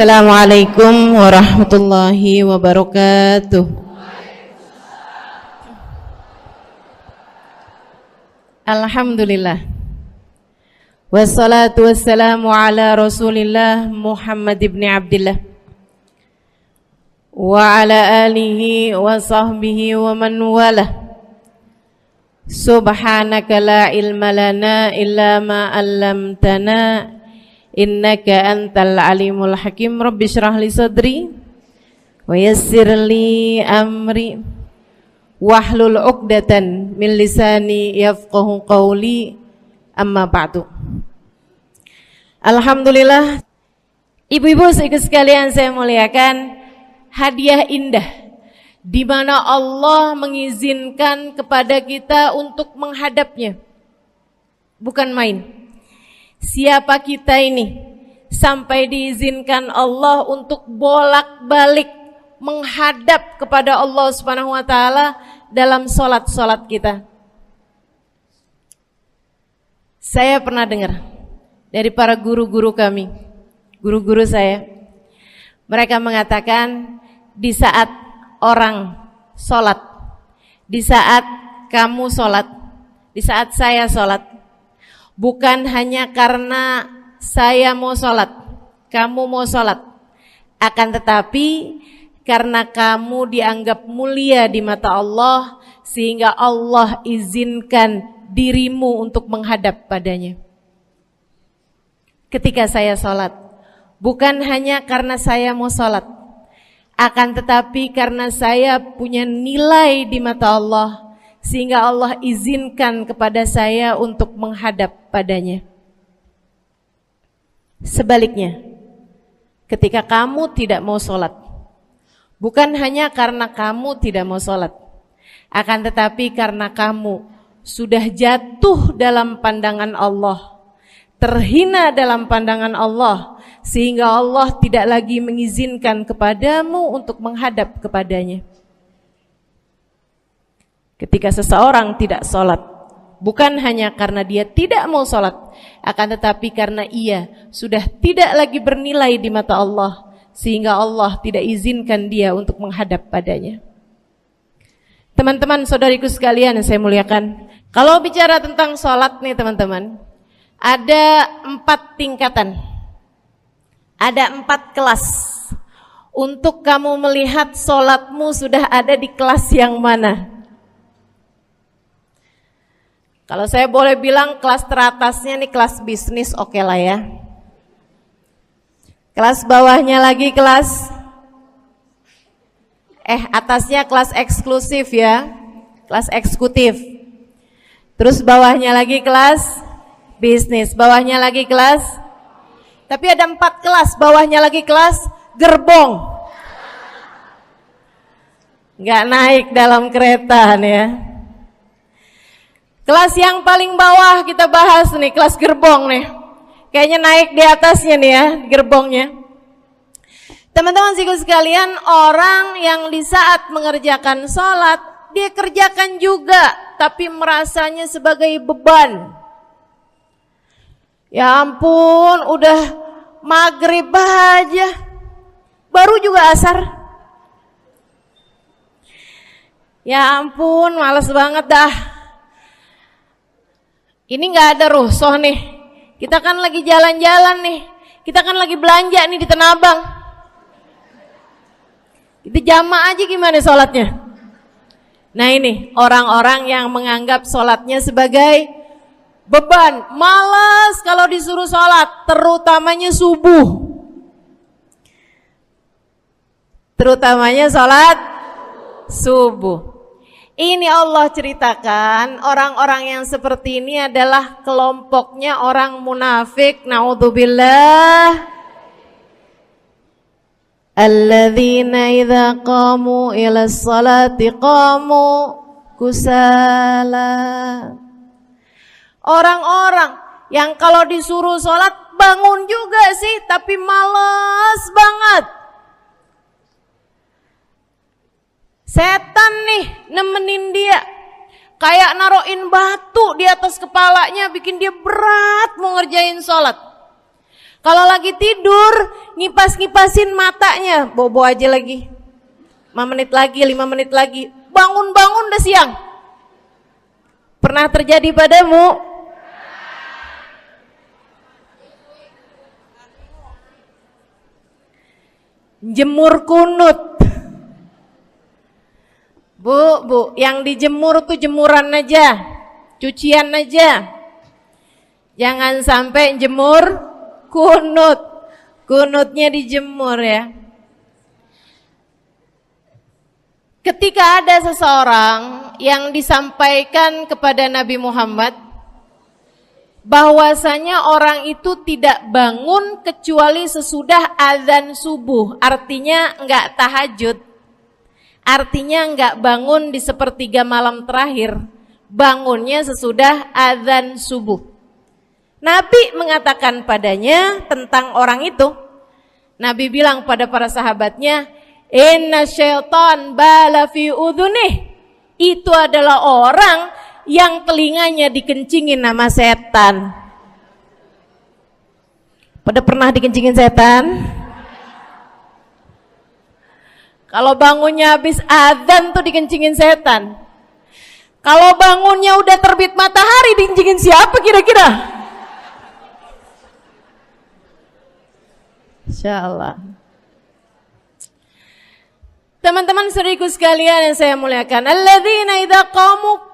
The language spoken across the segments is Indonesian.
Assalamualaikum warahmatullahi wabarakatuh. Alhamdulillah. Wassalatu wassalamu ala Rasulillah Muhammad ibn Abdillah wa ala alihi wa sahbihi wa man walah. Subhanaka la ilma lana illa ma 'allamtana innaka antal alimul hakim. Rabbi shrah li sadri wa yassir li amri wahlul 'uqdatan min lisani yafqahu qawli. Amma ba'du. Alhamdulillah, ibu-ibu sekalian saya muliakan, hadiah indah di mana Allah mengizinkan kepada kita untuk menghadapnya. Bukan main. Siapa kita ini sampai diizinkan Allah untuk bolak-balik menghadap kepada Allah Subhanahu wa taala dalam salat-salat kita? Saya pernah dengar dari para guru-guru kami, guru-guru saya. Mereka mengatakan di saat orang salat, di saat kamu salat, di saat saya salat, bukan hanya karena saya mau sholat, kamu mau sholat, akan tetapi karena kamu dianggap mulia di mata Allah, sehingga Allah izinkan dirimu untuk menghadap padanya. Ketika saya sholat, bukan hanya karena saya mau sholat, akan tetapi karena saya punya nilai di mata Allah, sehingga Allah izinkan kepada saya untuk menghadap padanya. Sebaliknya, ketika kamu tidak mau sholat, bukan hanya karena kamu tidak mau sholat, akan tetapi karena kamu sudah jatuh dalam pandangan Allah, terhina dalam pandangan Allah, sehingga Allah tidak lagi mengizinkan kepadamu untuk menghadap kepadanya. Ketika seseorang tidak sholat, bukan hanya karena dia tidak mau sholat, akan tetapi karena ia sudah tidak lagi bernilai di mata Allah, sehingga Allah tidak izinkan dia untuk menghadap padanya. Teman-teman, saudariku sekalian yang saya muliakan, kalau bicara tentang sholat nih teman-teman, ada 4 tingkatan, ada 4 kelas. Untuk kamu melihat sholatmu sudah ada di kelas yang mana. Kalau saya boleh bilang kelas teratasnya nih kelas bisnis, oke lah ya. Kelas bawahnya lagi kelas atasnya kelas eksklusif ya, kelas eksekutif. Terus bawahnya lagi kelas bisnis, bawahnya lagi kelas. Tapi ada 4 kelas, bawahnya lagi kelas gerbong. Nggak naik dalam kereta nih ya. Kelas yang paling bawah kita bahas nih, kelas gerbong nih. Kayaknya naik di atasnya nih ya, gerbongnya. Teman-teman sekalian, orang yang di saat mengerjakan sholat, dia kerjakan juga, tapi merasanya sebagai beban. Ya ampun, udah maghrib aja, baru juga asar. Ya ampun, males banget dah. Ini gak ada rusuh nih. Kita kan lagi jalan-jalan nih. Kita kan lagi belanja nih di Tanah Abang. Kita jamaah aja gimana sholatnya. Nah ini orang-orang yang menganggap sholatnya sebagai beban. Malas kalau disuruh sholat, terutamanya subuh. Terutamanya sholat subuh. Ini Allah ceritakan orang-orang yang seperti ini adalah kelompoknya orang munafik. Naudzubillah. Alladzina idza qamu ila sholati qamu kusala. Orang-orang yang kalau disuruh sholat bangun juga sih, tapi malas banget. Setan nih nemenin dia, kayak naroin batu di atas kepalanya, bikin dia berat mau ngerjain sholat. Kalau lagi tidur, ngipas-ngipasin matanya, bobo aja lagi. 5 menit lagi, 5 menit lagi. Bangun-bangun udah siang. Pernah terjadi padamu? Jemur kunut. Bu, yang dijemur tuh jemuran aja, cucian aja. Jangan sampai jemur kunut. Kunutnya dijemur ya. Ketika ada seseorang yang disampaikan kepada Nabi Muhammad bahwasanya orang itu tidak bangun kecuali sesudah azan subuh, artinya enggak tahajud, artinya enggak bangun di sepertiga malam terakhir, bangunnya sesudah azan subuh. Nabi mengatakan padanya tentang orang itu, Nabi bilang pada para sahabatnya, inna syaitan bala fi udhunih, itu adalah orang yang telinganya dikencingin sama setan. Pada pernah dikencingin setan? Kalau bangunnya habis adzan tuh dikencingin setan. Kalau bangunnya udah terbit matahari dikencingin siapa kira-kira? Insyaallah. Teman-teman saudariku sekalian yang saya muliakan, alladzina idza qamu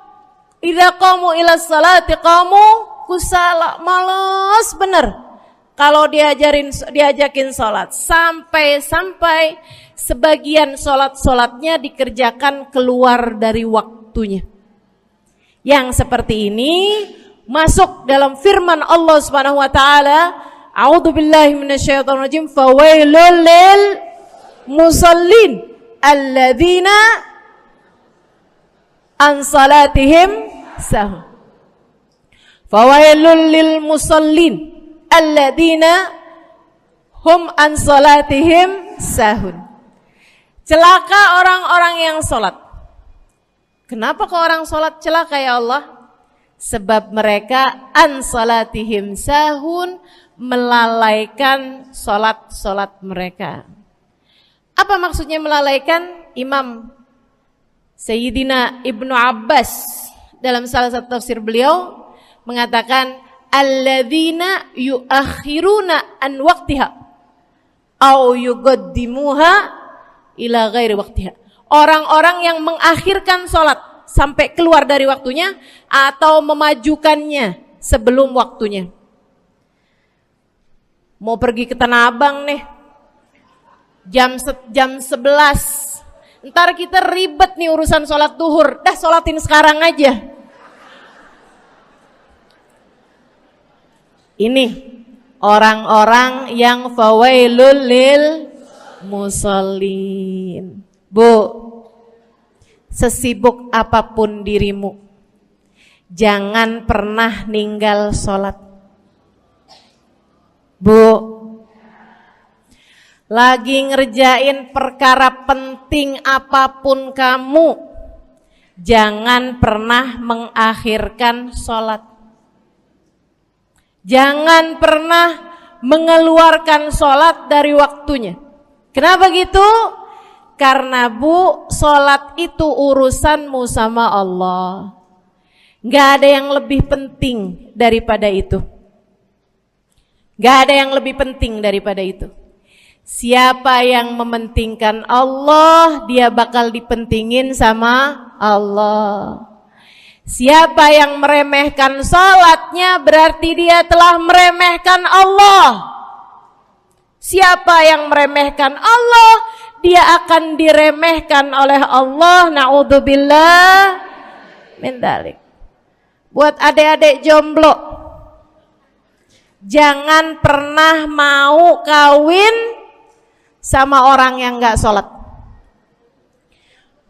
ila sholati qamu kusala, malas bener kalau diajakin sholat, sampai sebagian sholatnya dikerjakan keluar dari waktunya. Yang seperti ini masuk dalam firman Allah Subhanahu wa taala, a'udzubillahi minasyaitonir rajim, fawailul lil musallin alladzina an salatihim sahun. Fawailul lil musallin alladzina hum an salatihim sahun. Celaka orang-orang yang salat. Kenapa kok orang salat celaka ya Allah? Sebab mereka an salatihim sahun, melalaikan salat mereka. Apa maksudnya melalaikan? Imam Sayyidina Ibnu Abbas dalam salah satu tafsir beliau mengatakan alladzina yuakhiruna an waqtiha au yuqaddimuha ila ghairi waqtiha. Orang-orang yang mengakhirkan sholat sampai keluar dari waktunya atau memajukannya sebelum waktunya. Mau pergi ke Tanah Abang nih, jam 11. Ntar kita ribet nih urusan sholat duhur. Dah sholatin sekarang aja. Ini orang-orang yang fawailul lil musallin. Bu, sesibuk apapun dirimu, jangan pernah ninggal sholat. Bu, lagi ngerjain perkara penting apapun kamu, jangan pernah mengakhirkan sholat. Jangan pernah mengeluarkan sholat dari waktunya. Kenapa gitu? Karena bu, sholat itu urusanmu sama Allah. Gak ada yang lebih penting daripada itu. Gak ada yang lebih penting daripada itu. Siapa yang mementingkan Allah, dia bakal dipentingin sama Allah. Siapa yang meremehkan sholatnya, berarti dia telah meremehkan Allah. Siapa yang meremehkan Allah, dia akan diremehkan oleh Allah. Na'udzubillah min dzalik. Buat adik-adik jomblo, jangan pernah mau kawin sama orang yang gak sholat.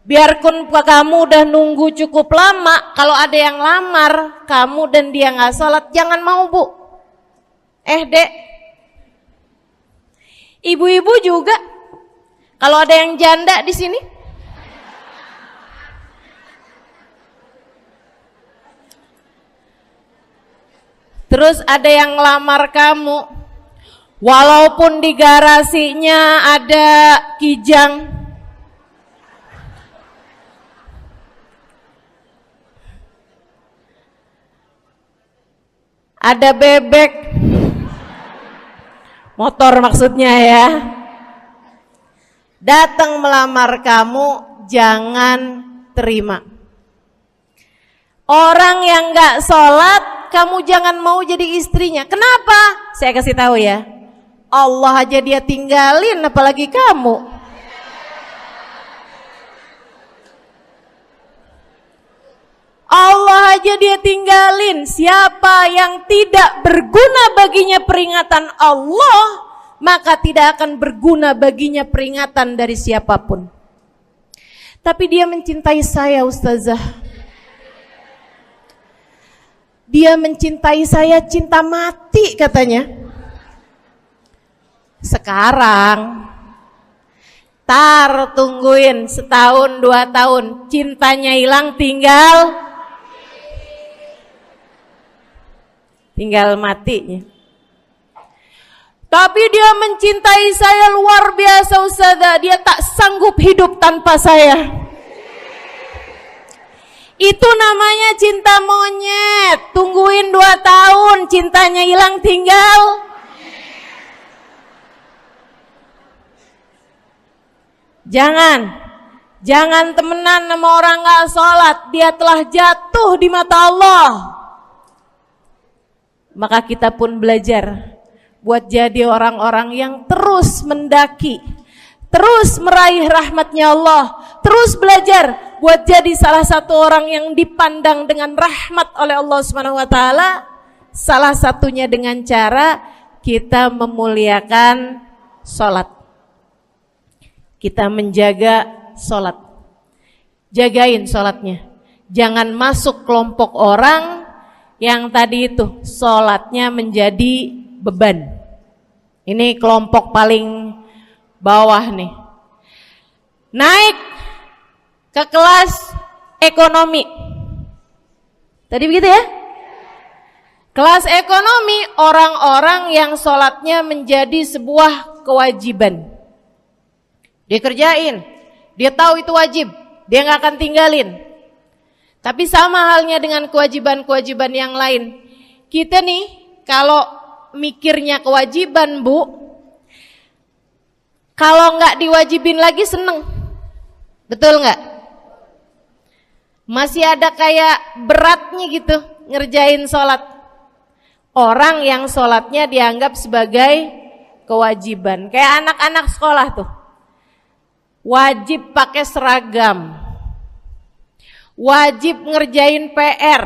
Biarpun kamu udah nunggu cukup lama, kalau ada yang lamar kamu dan dia gak sholat, jangan mau bu. Dek, ibu-ibu juga, kalau ada yang janda di sini, terus ada yang lamar kamu, Walaupun di garasinya ada kijang, ada bebek, motor maksudnya ya, datang melamar kamu, jangan terima. Orang yang gak sholat, kamu jangan mau jadi istrinya. Kenapa? Saya kasih tahu ya, Allah aja dia tinggalin, apalagi kamu. Allah aja dia tinggalin. Siapa yang tidak berguna baginya peringatan Allah, maka tidak akan berguna baginya peringatan dari siapapun. Tapi dia mencintai saya, Ustazah. Dia mencintai saya cinta mati katanya. Sekarang tungguin setahun 2 tahun, cintanya hilang, tinggal matinya. Tapi dia mencintai saya luar biasa, Ustazah. Dia tak sanggup hidup tanpa saya. Itu namanya cinta monyet. Tungguin 2 tahun, cintanya hilang, tinggal. Jangan temenan sama orang gak sholat. Dia telah jatuh di mata Allah. Maka kita pun belajar buat jadi orang-orang yang terus mendaki, terus meraih rahmatnya Allah, terus belajar buat jadi salah satu orang yang dipandang dengan rahmat oleh Allah Subhanahu wa taala. Salah satunya dengan cara kita memuliakan sholat. Kita menjaga sholat. Jagain sholatnya. Jangan masuk kelompok orang yang tadi itu sholatnya menjadi beban. Ini kelompok paling bawah nih. Naik ke kelas ekonomi. Tadi begitu ya? Kelas ekonomi, orang-orang yang sholatnya menjadi sebuah kewajiban. Dia kerjain, dia tahu itu wajib, dia gak akan tinggalin. Tapi sama halnya dengan kewajiban-kewajiban yang lain. Kita nih kalau mikirnya kewajiban, Bu, kalau gak diwajibin lagi seneng. Betul gak? Masih ada kayak beratnya gitu ngerjain sholat. Orang yang sholatnya dianggap sebagai kewajiban. Kayak anak-anak sekolah tuh, wajib pakai seragam, wajib ngerjain PR.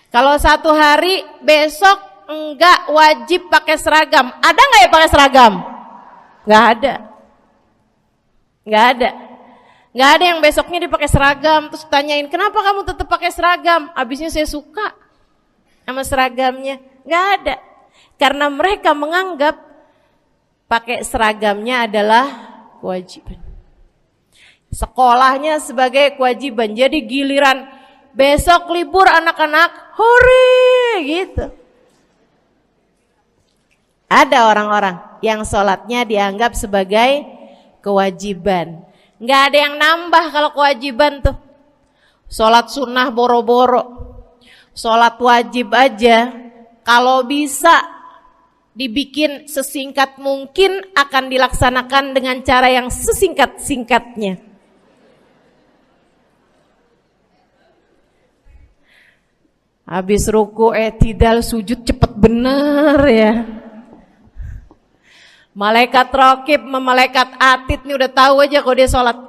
Kalau 1 hari, besok enggak wajib pakai seragam. Ada nggak ya pakai seragam? Nggak ada. Nggak ada yang besoknya dipakai seragam. Terus tanyain, kenapa kamu tetap pakai seragam? Abisnya saya suka sama seragamnya. Nggak ada. Karena mereka menganggap pakai seragamnya adalah kewajiban. Sekolahnya sebagai kewajiban. Jadi giliran besok libur anak-anak, hore gitu. Ada orang-orang yang sholatnya dianggap sebagai kewajiban. Nggak ada yang nambah kalau kewajiban tuh. Sholat sunnah boro-boro, sholat wajib aja kalau bisa dibikin sesingkat mungkin akan dilaksanakan dengan cara yang sesingkat-singkatnya. Habis ruku i'tidal sujud cepet bener ya. Malaikat raqib sama malaikat atid nih udah tahu aja kalau dia sholat.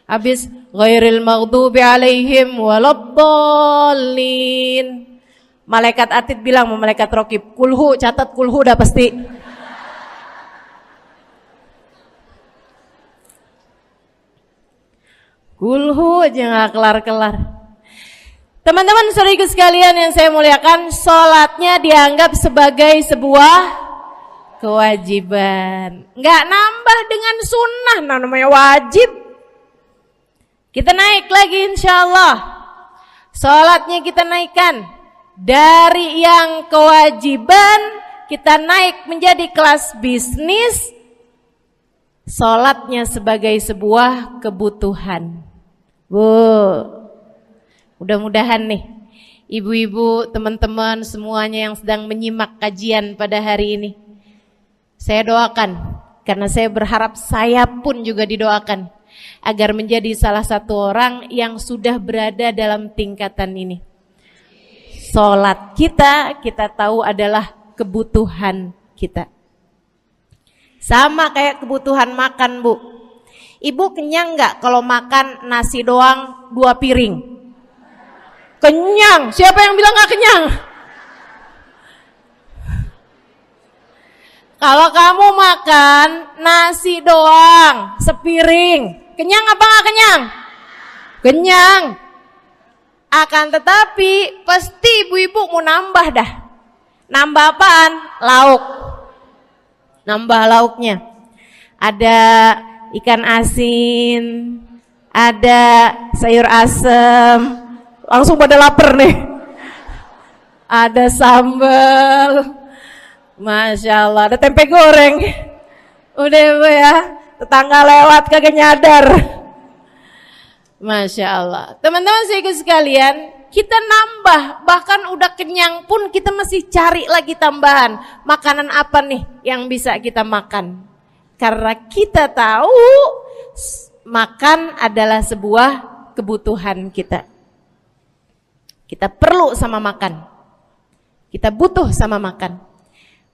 Habis ghairil maghdubi alaihim waladdallin. Malaikat atid bilang sama malaikat raqib, kulhu, catat kulhu udah pasti. Kulhu aja gak kelar-kelar. Teman-teman saudariku sekalian yang saya muliakan, sholatnya dianggap sebagai sebuah kewajiban. Nggak nambah dengan sunnah, namanya wajib. Kita naik lagi insyaallah. Sholatnya kita naikkan dari yang kewajiban kita naik menjadi kelas bisnis, sholatnya sebagai sebuah kebutuhan. Bu, mudah-mudahan nih ibu-ibu, teman-teman semuanya yang sedang menyimak kajian pada hari ini, saya doakan, karena saya berharap saya pun juga didoakan agar menjadi salah satu orang yang sudah berada dalam tingkatan ini. Sholat kita tahu adalah kebutuhan kita. Sama kayak kebutuhan makan, Bu. Ibu kenyang nggak kalau makan nasi doang 2 piring? Kenyang. Siapa yang bilang nggak kenyang? Kalau kamu makan nasi doang sepiring, kenyang apa nggak kenyang? Kenyang. Akan tetapi pasti ibu-ibu mau nambah dah. Nambah apaan? Lauk. Nambah lauknya. Ada ikan asin, ada sayur asem. Langsung pada lapar nih. Ada sambal. Masya Allah, ada tempe goreng. Udah Bu ya, tetangga lewat kagak nyadar. Masya Allah. Teman-teman sekalian, kita nambah, bahkan udah kenyang pun kita masih cari lagi tambahan. Makanan apa nih yang bisa kita makan? Karena kita tahu makan adalah sebuah kebutuhan kita. Kita perlu sama makan. Kita butuh sama makan.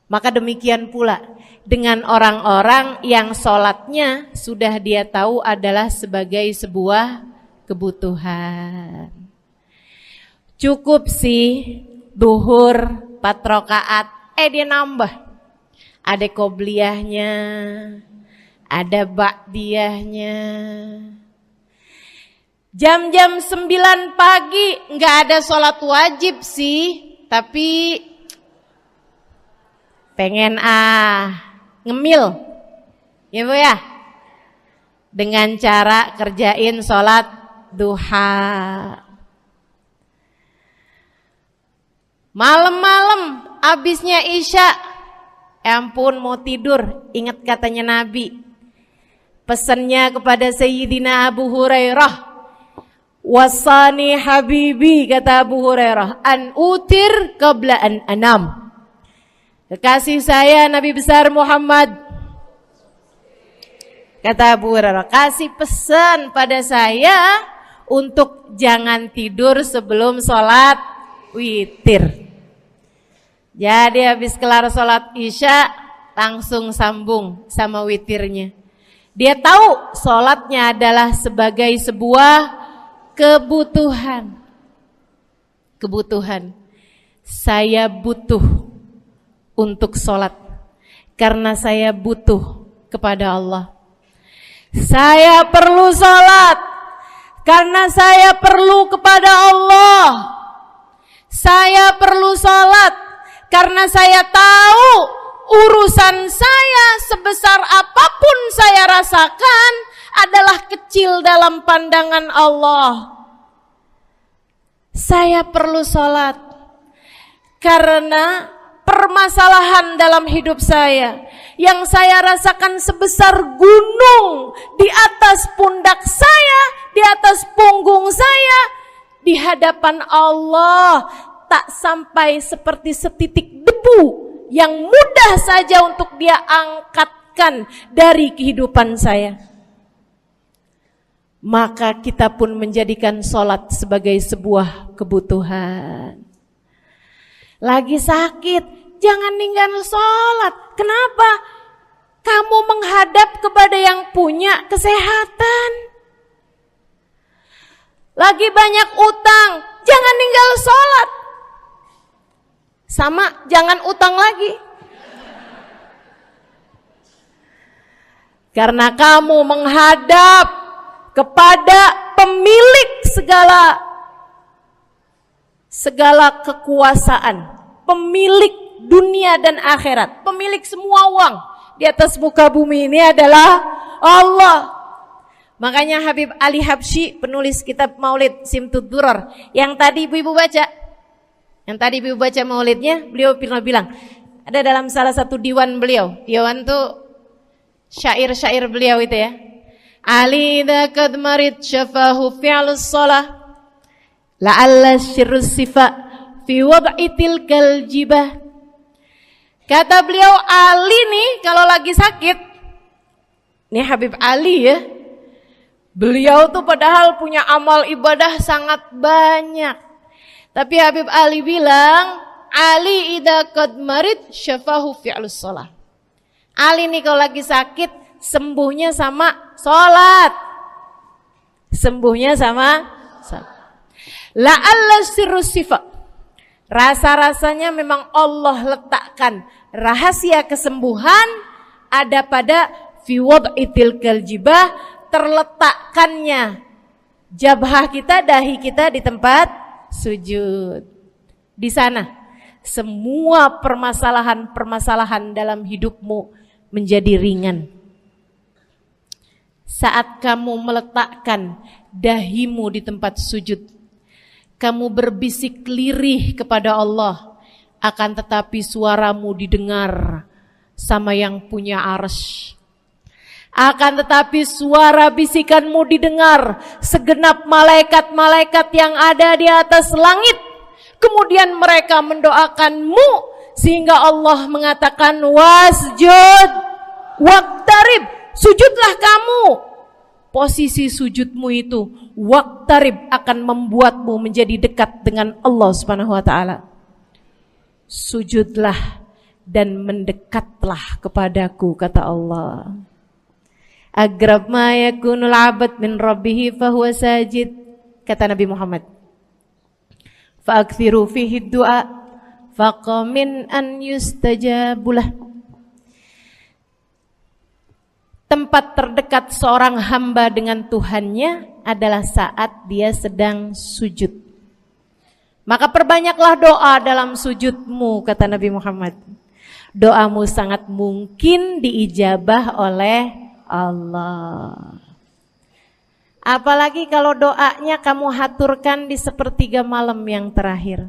Maka demikian pula dengan orang-orang yang sholatnya sudah dia tahu adalah sebagai sebuah kebutuhan. Cukup sih duhur 4 rakaat, dia nambah. Ada qobliyahnya, ada ba'diyahnya. Jam-jam 9 pagi nggak ada sholat wajib sih, tapi pengen ngemil, ya Bu ya, dengan cara kerjain sholat duha. Malam-malam abisnya isya, ampun mau tidur, ingat katanya Nabi, pesannya kepada Sayyidina Abu Hurairah, wasani habibi, kata Abu Hurairah, an utir qabla an anam. Kekasih saya Nabi besar Muhammad, kata Abu Hurairah, kasih pesan pada saya untuk jangan tidur sebelum sholat witir. Jadi habis kelar sholat isya langsung sambung sama witirnya. Dia tahu sholatnya adalah sebagai sebuah kebutuhan. Kebutuhan. Saya butuh untuk sholat karena saya butuh kepada Allah. Saya perlu sholat karena saya perlu kepada Allah. Saya perlu sholat karena saya tahu urusan saya sebesar apapun saya rasakan adalah kecil dalam pandangan Allah. Saya perlu sholat karena permasalahan dalam hidup saya yang saya rasakan sebesar gunung di atas pundak saya, di atas punggung saya, di hadapan Allah tak sampai seperti setitik debu yang mudah saja untuk dia angkatkan dari kehidupan saya. Maka kita pun menjadikan sholat sebagai sebuah kebutuhan. Lagi sakit, jangan ninggal sholat. Kenapa? Kamu menghadap kepada yang punya kesehatan. Lagi banyak utang, jangan ninggal sholat. Sama, jangan utang lagi. Karena kamu menghadap kepada pemilik segala kekuasaan, pemilik dunia dan akhirat, pemilik semua uang di atas muka bumi ini adalah Allah. Makanya Habib Ali Habsyi, penulis kitab Maulid Simtud Durar, yang tadi ibu-ibu baca maulidnya, beliau pernah bilang, Ada dalam salah satu diwan beliau. Diwan tuh syair-syair beliau itu ya. Ali idza qad marid syafahu fi'lus shalah la'alla syirru sifa fi wad'i tilkal jibah. Kata beliau, Ali nih kalau lagi sakit, nih Habib Ali ya, beliau tuh padahal punya amal ibadah sangat banyak. Tapi Habib Ali bilang, Ali idza qad marid syafahu fi'lus shalah. Ali nih kalau lagi sakit, sembuhnya sama sholat. Sembuhnya sama sholat. La'alla sirru sifa. Rasa-rasanya memang Allah letakkan rahasia kesembuhan ada pada fi wad'i tilkal jibah, terletakkannya jabhah kita, dahi kita di tempat sujud. Di sana semua permasalahan-permasalahan dalam hidupmu menjadi ringan. Saat kamu meletakkan dahimu di tempat sujud, kamu berbisik lirih kepada Allah, akan tetapi suaramu didengar sama yang punya arsy. Akan tetapi suara bisikanmu didengar segenap malaikat-malaikat yang ada di atas langit. Kemudian mereka mendoakanmu sehingga Allah mengatakan wasjud waqtarib, sujudlah kamu. Posisi sujudmu itu waqtarib akan membuatmu menjadi dekat dengan Allah Subhanahu wa taala. Sujudlah dan mendekatlah kepadaku, kata Allah. Agrab ma yakunul 'abd min rabbih fahuwa sajid, kata Nabi Muhammad. Fa'akthiru fihi du'a faqamin an yustajabulah. Tempat terdekat seorang hamba dengan Tuhannya adalah saat dia sedang sujud. Maka perbanyaklah doa dalam sujudmu, kata Nabi Muhammad. Doamu sangat mungkin diijabah oleh Allah. Apalagi kalau doanya kamu haturkan di sepertiga malam yang terakhir.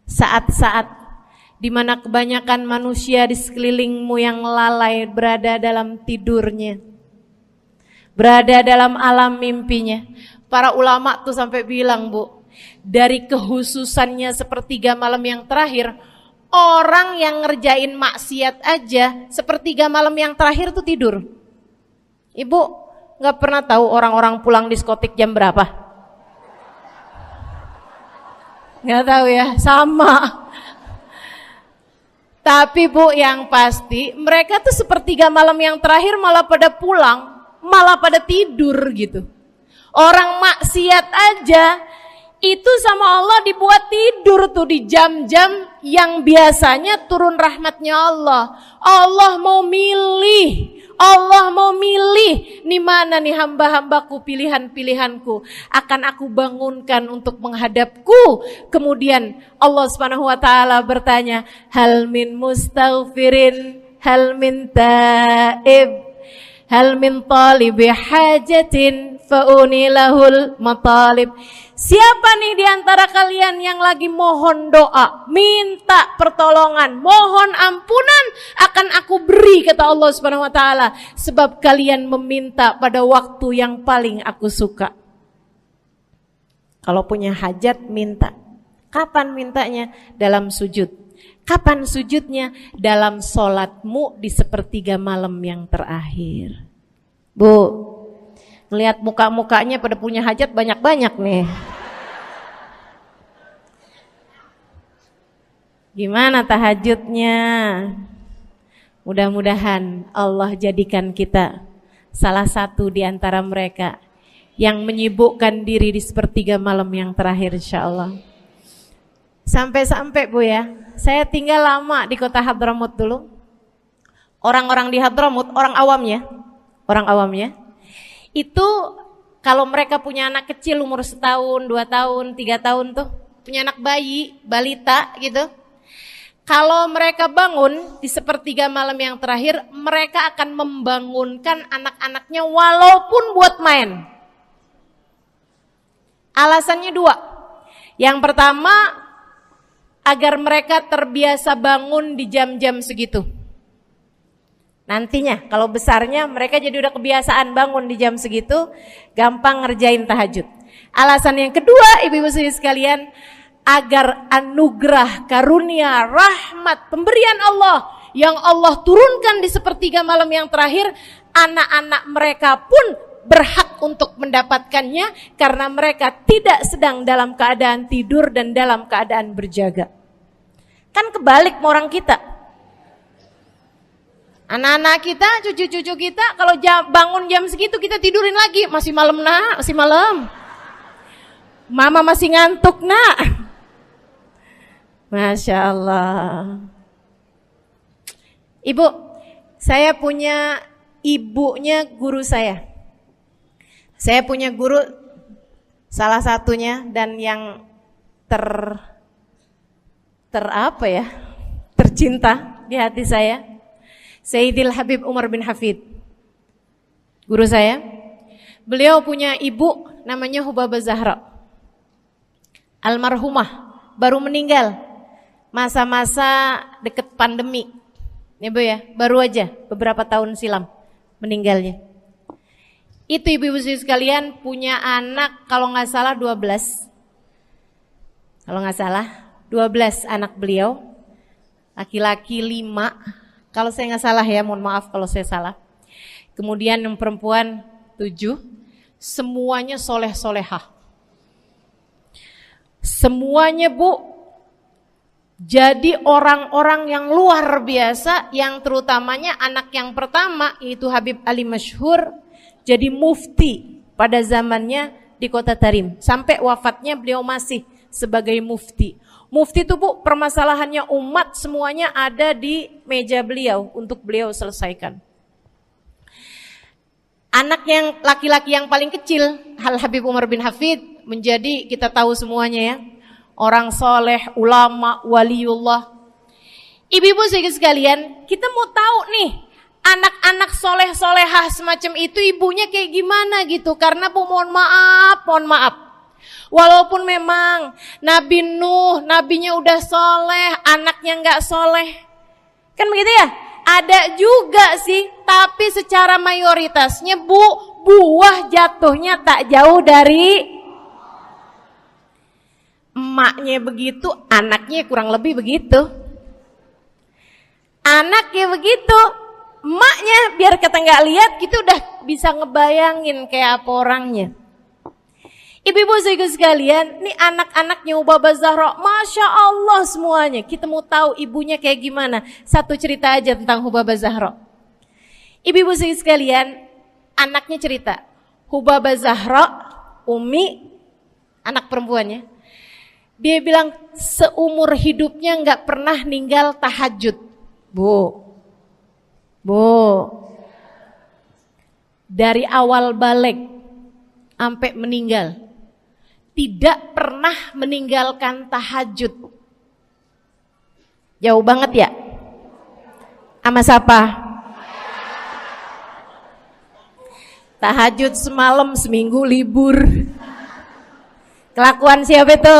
Saat-saat di mana kebanyakan manusia di sekelilingmu yang lalai berada dalam tidurnya, berada dalam alam mimpinya. Para ulama tuh sampai bilang, Bu, dari kehususannya sepertiga malam yang terakhir, orang yang ngerjain maksiat aja sepertiga malam yang terakhir tuh tidur. Ibu gak pernah tahu orang-orang pulang diskotik jam berapa? Gak tahu ya, sama. Tapi Bu, yang pasti mereka tuh sepertiga malam yang terakhir malah pada pulang, malah pada tidur gitu. Orang maksiat aja itu sama Allah dibuat tidur tuh di jam-jam yang biasanya turun rahmatnya Allah. Allah mau milih nih mana nih hamba-hambaku, pilihan-pilihanku akan aku bangunkan untuk menghadapku. Kemudian Allah Subhanahu wa taala bertanya, hal min mustaghfirin, hal min taib, hal min talibi hajatin faunilahul matalib. Siapa nih di antara kalian yang lagi mohon doa, minta pertolongan, mohon ampunan, akan aku beri, kata Allah Subhanahu wa taala, sebab kalian meminta pada waktu yang paling aku suka. Kalau punya hajat minta. Kapan mintanya? Dalam sujud. Kapan sujudnya? Dalam sholatmu di sepertiga malam yang terakhir. Bu, ngelihat muka-mukanya pada punya hajat banyak-banyak nih. Gimana tahajudnya? Mudah-mudahan Allah jadikan kita salah satu di antara mereka yang menyibukkan diri di sepertiga malam yang terakhir, insyaallah. Sampai-sampai Bu ya, saya tinggal lama di kota Hadramut dulu. Orang-orang di Hadramut, orang awamnya, itu kalau mereka punya anak kecil umur 1 tahun, 2 tahun, 3 tahun tuh, punya anak bayi, balita gitu. Kalau mereka bangun di sepertiga malam yang terakhir, mereka akan membangunkan anak-anaknya walaupun buat main. Alasannya 2. Yang pertama, agar mereka terbiasa bangun di jam-jam segitu. Nantinya kalau besarnya mereka jadi udah kebiasaan bangun di jam segitu, gampang ngerjain tahajud. Alasan yang kedua, ibu-ibu sekalian, agar anugerah, karunia, rahmat, pemberian Allah yang Allah turunkan di sepertiga malam yang terakhir, anak-anak mereka pun berhak untuk mendapatkannya karena mereka tidak sedang dalam keadaan tidur dan dalam keadaan berjaga. Kan kebalik sama orang kita. Anak-anak kita, cucu-cucu kita kalau bangun jam segitu kita tidurin lagi, masih malam nak, masih malam. Mama masih ngantuk nak. Masya Allah. Ibu, saya punya ibunya guru saya. Saya punya guru salah satunya dan yang tercinta di hati saya, Sayyidil Habib Umar bin Hafid. Guru saya. Beliau punya ibu namanya Hubabah Zahra. Almarhumah, baru meninggal masa-masa deket pandemi. Ya Bu ya, baru aja beberapa tahun silam meninggalnya. Itu ibu-ibu sekalian punya anak kalau nggak salah 12. Kalau nggak salah 12 anak beliau. Laki-laki 5. Kalau saya nggak salah ya, mohon maaf kalau saya salah. Kemudian yang perempuan 7. Semuanya soleh-solehah. Semuanya Bu jadi orang-orang yang luar biasa, yang terutamanya anak yang pertama yaitu Habib Ali Masyhur jadi mufti pada zamannya di Kota Tarim. Sampai wafatnya beliau masih sebagai mufti. Mufti itu Bu, permasalahannya umat semuanya ada di meja beliau untuk beliau selesaikan. Anak yang laki-laki yang paling kecil, Al Habib Umar bin Hafid, menjadi kita tahu semuanya ya, orang soleh, ulama, waliullah. Ibu-ibu sekalian, kita mau tahu nih, anak-anak soleh-solehah semacam itu ibunya kayak gimana gitu. Karena Bu, mohon maaf. Walaupun memang Nabi Nuh, nabinya udah soleh, anaknya gak soleh. Kan begitu ya? Ada juga sih, tapi secara mayoritasnya Bu, buah jatuhnya tak jauh dari emaknya begitu, anaknya kurang lebih begitu. Anaknya begitu, emaknya biar kita nggak lihat gitu udah bisa ngebayangin kayak apa orangnya. Ibu-ibu sekalian, nih anak-anaknya Hubabah Zahra, Masya Allah semuanya. Kita mau tahu ibunya kayak gimana. Satu cerita aja tentang Hubabah Zahra. Ibu-ibu sekalian, anaknya cerita, Hubabah Zahra, Umi, anak perempuannya, dia bilang seumur hidupnya nggak pernah ninggal tahajud. Bu, dari awal balik sampai meninggal, tidak pernah meninggalkan tahajud. Jauh banget ya? Sama siapa? Tahajud semalam, seminggu libur. Kelakuan siapa itu?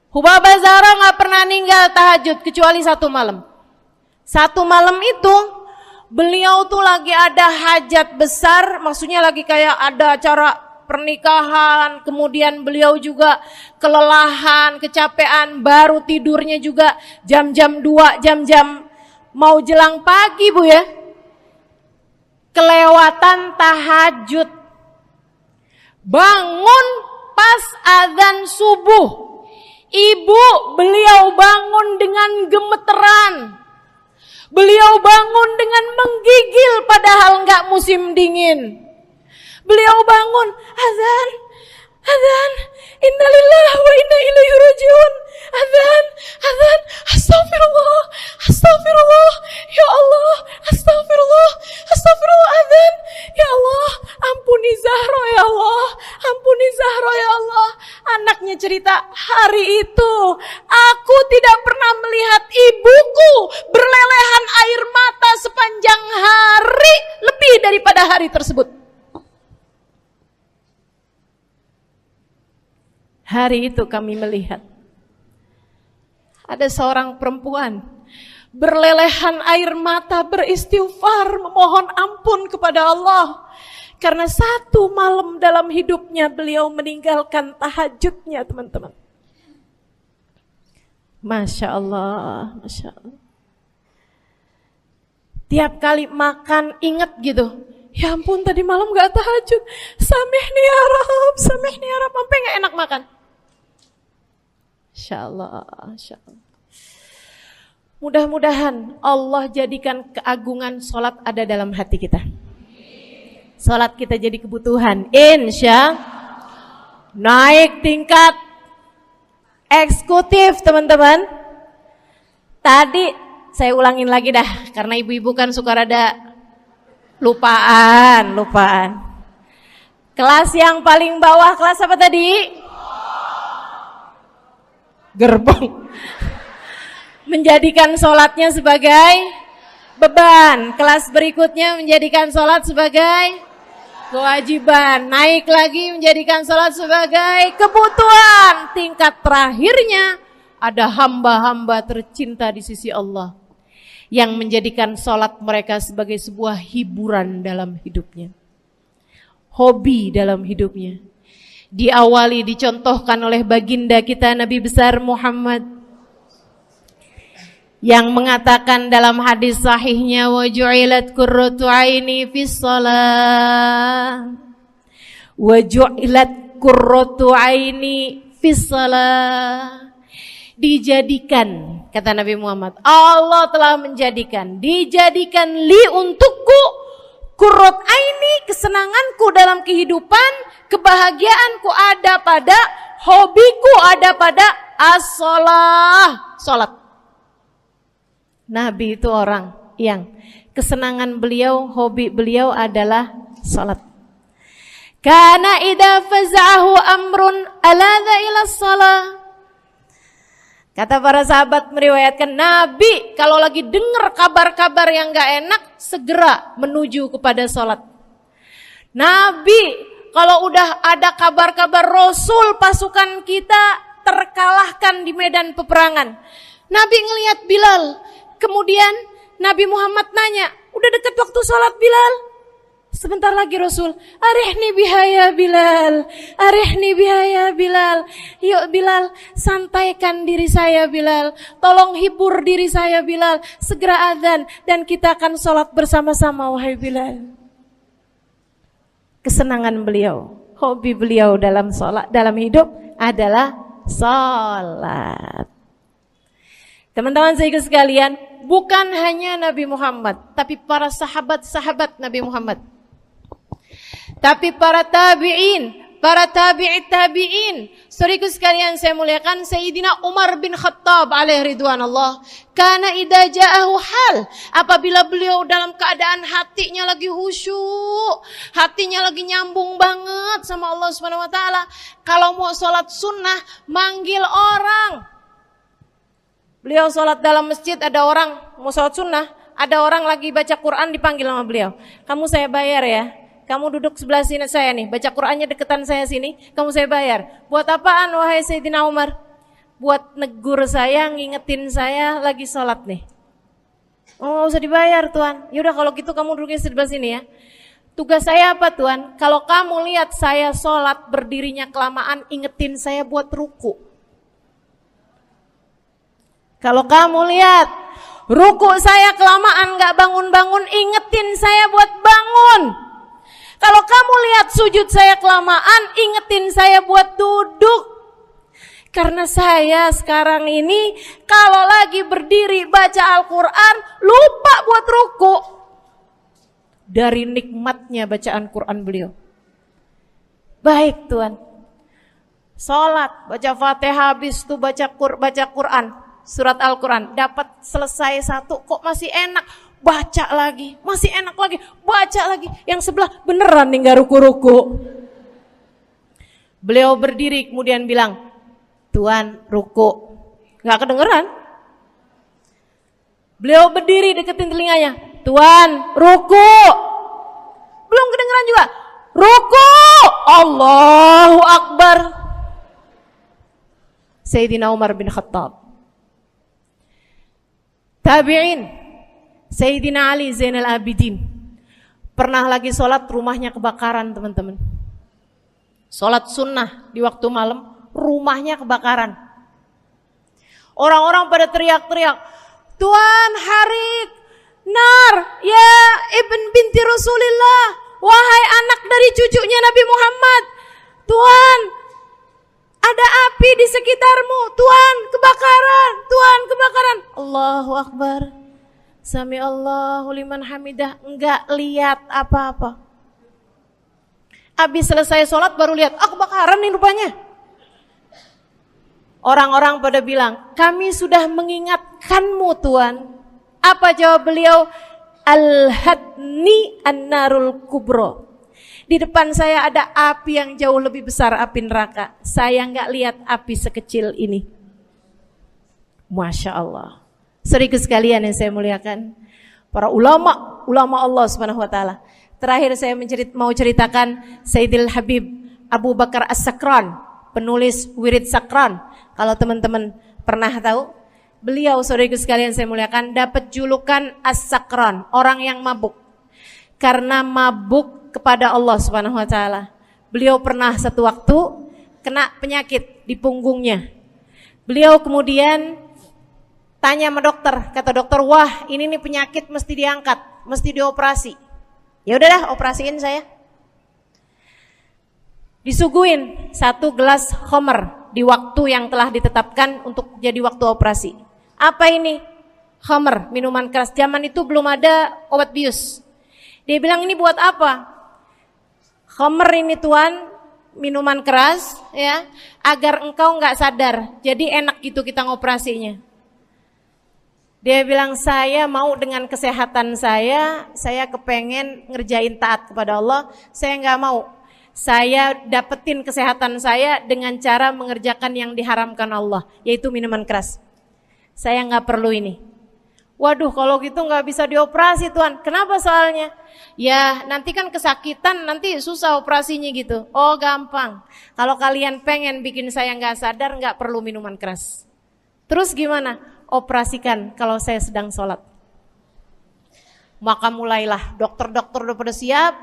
Hubabah Zahra gak pernah ninggal tahajud kecuali satu malam. Satu malam itu beliau tuh lagi ada hajat besar, maksudnya lagi kayak ada acara pernikahan, kemudian beliau juga kelelahan, kecapean, baru tidurnya juga jam-jam 2, jam-jam mau jelang pagi Bu ya. Kelewatan tahajud. Bangun pas azan subuh. Ibu, beliau bangun dengan gemeteran. Beliau bangun dengan menggigil padahal enggak musim dingin. Beliau bangun, azan, innalillahi wa inna ilaihi rajiun. Azan, astagfirullah, ya Allah, astagfirullah, azan, ya Allah, ampuni Zahra ya Allah, Anaknya cerita, hari itu aku tidak pernah melihat ibuku berlelehan air mata sepanjang hari lebih daripada hari tersebut. Hari itu kami melihat ada seorang perempuan berlelehan air mata beristighfar memohon ampun kepada Allah karena satu malam dalam hidupnya beliau meninggalkan tahajudnya, teman-teman. Masya Allah, Masya Allah. Tiap kali makan ingat gitu, ya ampun tadi malam gak tahajud, samihni ya Rab, samihni ya Rab, sampai gak enak makan. Insya Allah, insya Allah. Mudah-mudahan Allah jadikan keagungan sholat ada dalam hati kita. Sholat kita jadi kebutuhan. Insya naik tingkat eksekutif, teman-teman. Tadi saya ulangin lagi dah, karena ibu-ibu kan suka rada lupaan. Kelas yang paling bawah, kelas apa tadi? Gerbong. Menjadikan sholatnya sebagai beban. Kelas berikutnya menjadikan sholat sebagai kewajiban. Naik lagi menjadikan sholat sebagai kebutuhan. Tingkat terakhirnya ada hamba-hamba tercinta di sisi Allah yang menjadikan sholat mereka sebagai sebuah hiburan dalam hidupnya, hobi dalam hidupnya. Diawali, dicontohkan oleh baginda kita Nabi besar Muhammad yang mengatakan dalam hadis sahihnya, wa ju'ilat qurratu aini fis shalah, wa ju'ilat qurratu aini fis shalah. Dijadikan, kata Nabi Muhammad, Allah telah menjadikan, dijadikan li untukku qurrat aini, kesenanganku dalam kehidupan, kebahagiaanku ada pada, hobiku ada pada as-shalah, salat. Nabi itu orang yang kesenangan beliau, hobi beliau adalah salat. Kana idza faza'ahu amrun aladha ila shalah. Kata para sahabat meriwayatkan, Nabi kalau lagi dengar kabar-kabar yang gak enak, segera menuju kepada sholat. Nabi kalau udah ada kabar-kabar Rasul pasukan kita terkalahkan di medan peperangan, Nabi ngelihat Bilal. Kemudian Nabi Muhammad nanya, udah dekat waktu sholat Bilal? Sebentar lagi Rasul, arihni biha ya Bilal, arihni biha ya Bilal. Yuk Bilal, sampaikan diri saya Bilal, tolong hibur diri saya Bilal. Segera azan dan kita akan sholat bersama-sama wahai Bilal. Kesenangan beliau, hobi beliau dalam sholat, dalam hidup adalah sholat. Teman-teman saya sekalian, bukan hanya Nabi Muhammad, tapi para sahabat-sahabat Nabi Muhammad, tapi para tabi'in, para tabi'it tabi'in. Saudaraku sekalian saya muliakan, Sayyidina Umar bin Khattab alaihi ridwanallah, kana idza ja'ahu hal, apabila beliau dalam keadaan hatinya lagi khusyuk, hatinya lagi nyambung banget sama Allah Subhanahu wa taala, kalau mau salat sunnah manggil orang. Beliau salat dalam masjid, ada orang mau salat sunnah, ada orang lagi baca Quran dipanggil sama beliau. Kamu saya bayar ya. Kamu duduk sebelah sini saya nih, baca Qur'annya deketan saya sini, kamu saya bayar. Buat apaan wahai Sayyidina Umar? Buat negur saya, ngingetin saya lagi sholat nih. Oh gak usah dibayar Tuan. Yaudah kalau gitu kamu duduknya sebelah sini ya. Tugas saya apa Tuan? Kalau kamu lihat saya sholat berdirinya kelamaan, ingetin saya buat ruku. Kalau kamu lihat ruku saya kelamaan gak bangun-bangun, ingetin saya buat bangun. Kalau kamu lihat sujud saya kelamaan, ingetin saya buat duduk. Karena saya sekarang ini kalau lagi berdiri baca Al-Quran, lupa buat ruku. Dari nikmatnya bacaan Quran beliau. Baik Tuan. Sholat, baca Fatihah, habis itu baca Quran. Surat Al-Quran, dapat selesai satu, kok masih enak. Baca lagi, masih enak lagi, baca lagi. Yang sebelah beneran nih gak ruku-ruku. Beliau berdiri kemudian bilang, Tuan ruku. Gak kedengeran. Beliau berdiri deketin telinganya, Tuan ruku. Belum kedengeran juga. Ruku. Allahu Akbar. Sayyidina Umar bin Khattab. Tabi'in, Sayyidina Ali Zainal Abidin. Pernah lagi sholat, rumahnya kebakaran, teman-teman. Sholat sunnah di waktu malam, rumahnya kebakaran. Orang-orang pada teriak-teriak, Tuan Harik, nar, ya ibn binti Rasulillah, wahai anak dari cucunya Nabi Muhammad. Tuan, ada api di sekitarmu. Tuan, kebakaran. Tuan, kebakaran. Allahu Akbar. Sami Allahu liman hamidah. Enggak lihat apa-apa. Habis selesai sholat baru lihat, kebakaran nih rupanya. Orang-orang pada bilang, kami sudah mengingatkanmu Tuan. Apa jawab beliau? Al-hadni an-narul kubro. Di depan saya ada api yang jauh lebih besar, api neraka. Saya nggak lihat api sekecil ini. Masya Allah. Saudaraku sekalian yang saya muliakan, para ulama Allah Subhanahu Wa Taala. Terakhir saya mau ceritakan Sayyidil Habib Abu Bakar As-Sakran, penulis Wirid Sakran. Kalau teman-teman pernah tahu, beliau saudaraku sekalian saya muliakan dapat julukan As-Sakran, orang yang mabuk. Karena mabuk kepada Allah Subhanahu Wa Taala. Beliau pernah satu waktu kena penyakit di punggungnya. Beliau kemudian tanya sama dokter, kata dokter, wah ini nih penyakit mesti diangkat, mesti dioperasi. Ya udahlah, operasiin saya. Disuguhin 1 gelas khamr di waktu yang telah ditetapkan untuk jadi waktu operasi. Apa ini? Khamr, minuman keras. Zaman itu belum ada obat bius. Dia bilang, ini buat apa? Khamr ini Tuan, minuman keras ya, agar engkau enggak sadar. Jadi enak gitu kita ngoperasinya. Dia bilang, saya mau dengan kesehatan saya kepengen ngerjain taat kepada Allah, saya enggak mau. Saya dapetin kesehatan saya dengan cara mengerjakan yang diharamkan Allah, yaitu minuman keras. Saya enggak perlu ini. Waduh, kalau gitu nggak bisa dioperasi Tuan. Kenapa soalnya? Ya nanti kan kesakitan, nanti susah operasinya gitu. Oh gampang. Kalau kalian pengen bikin saya nggak sadar, nggak perlu minuman keras. Terus gimana? Operasikan kalau saya sedang sholat. Maka mulailah, dokter-dokter udah pada siap.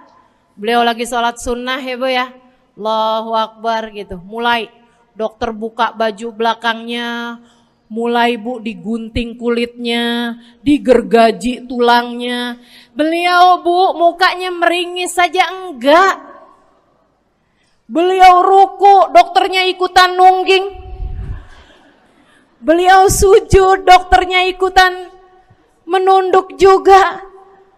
Beliau lagi sholat sunnah ya Bu ya. Allahu Akbar gitu. Mulai dokter buka baju belakangnya. Mulai Bu digunting kulitnya, digergaji tulangnya. Beliau Bu mukanya meringis saja enggak. Beliau ruku, dokternya ikutan nungging. Beliau sujud, dokternya ikutan menunduk juga.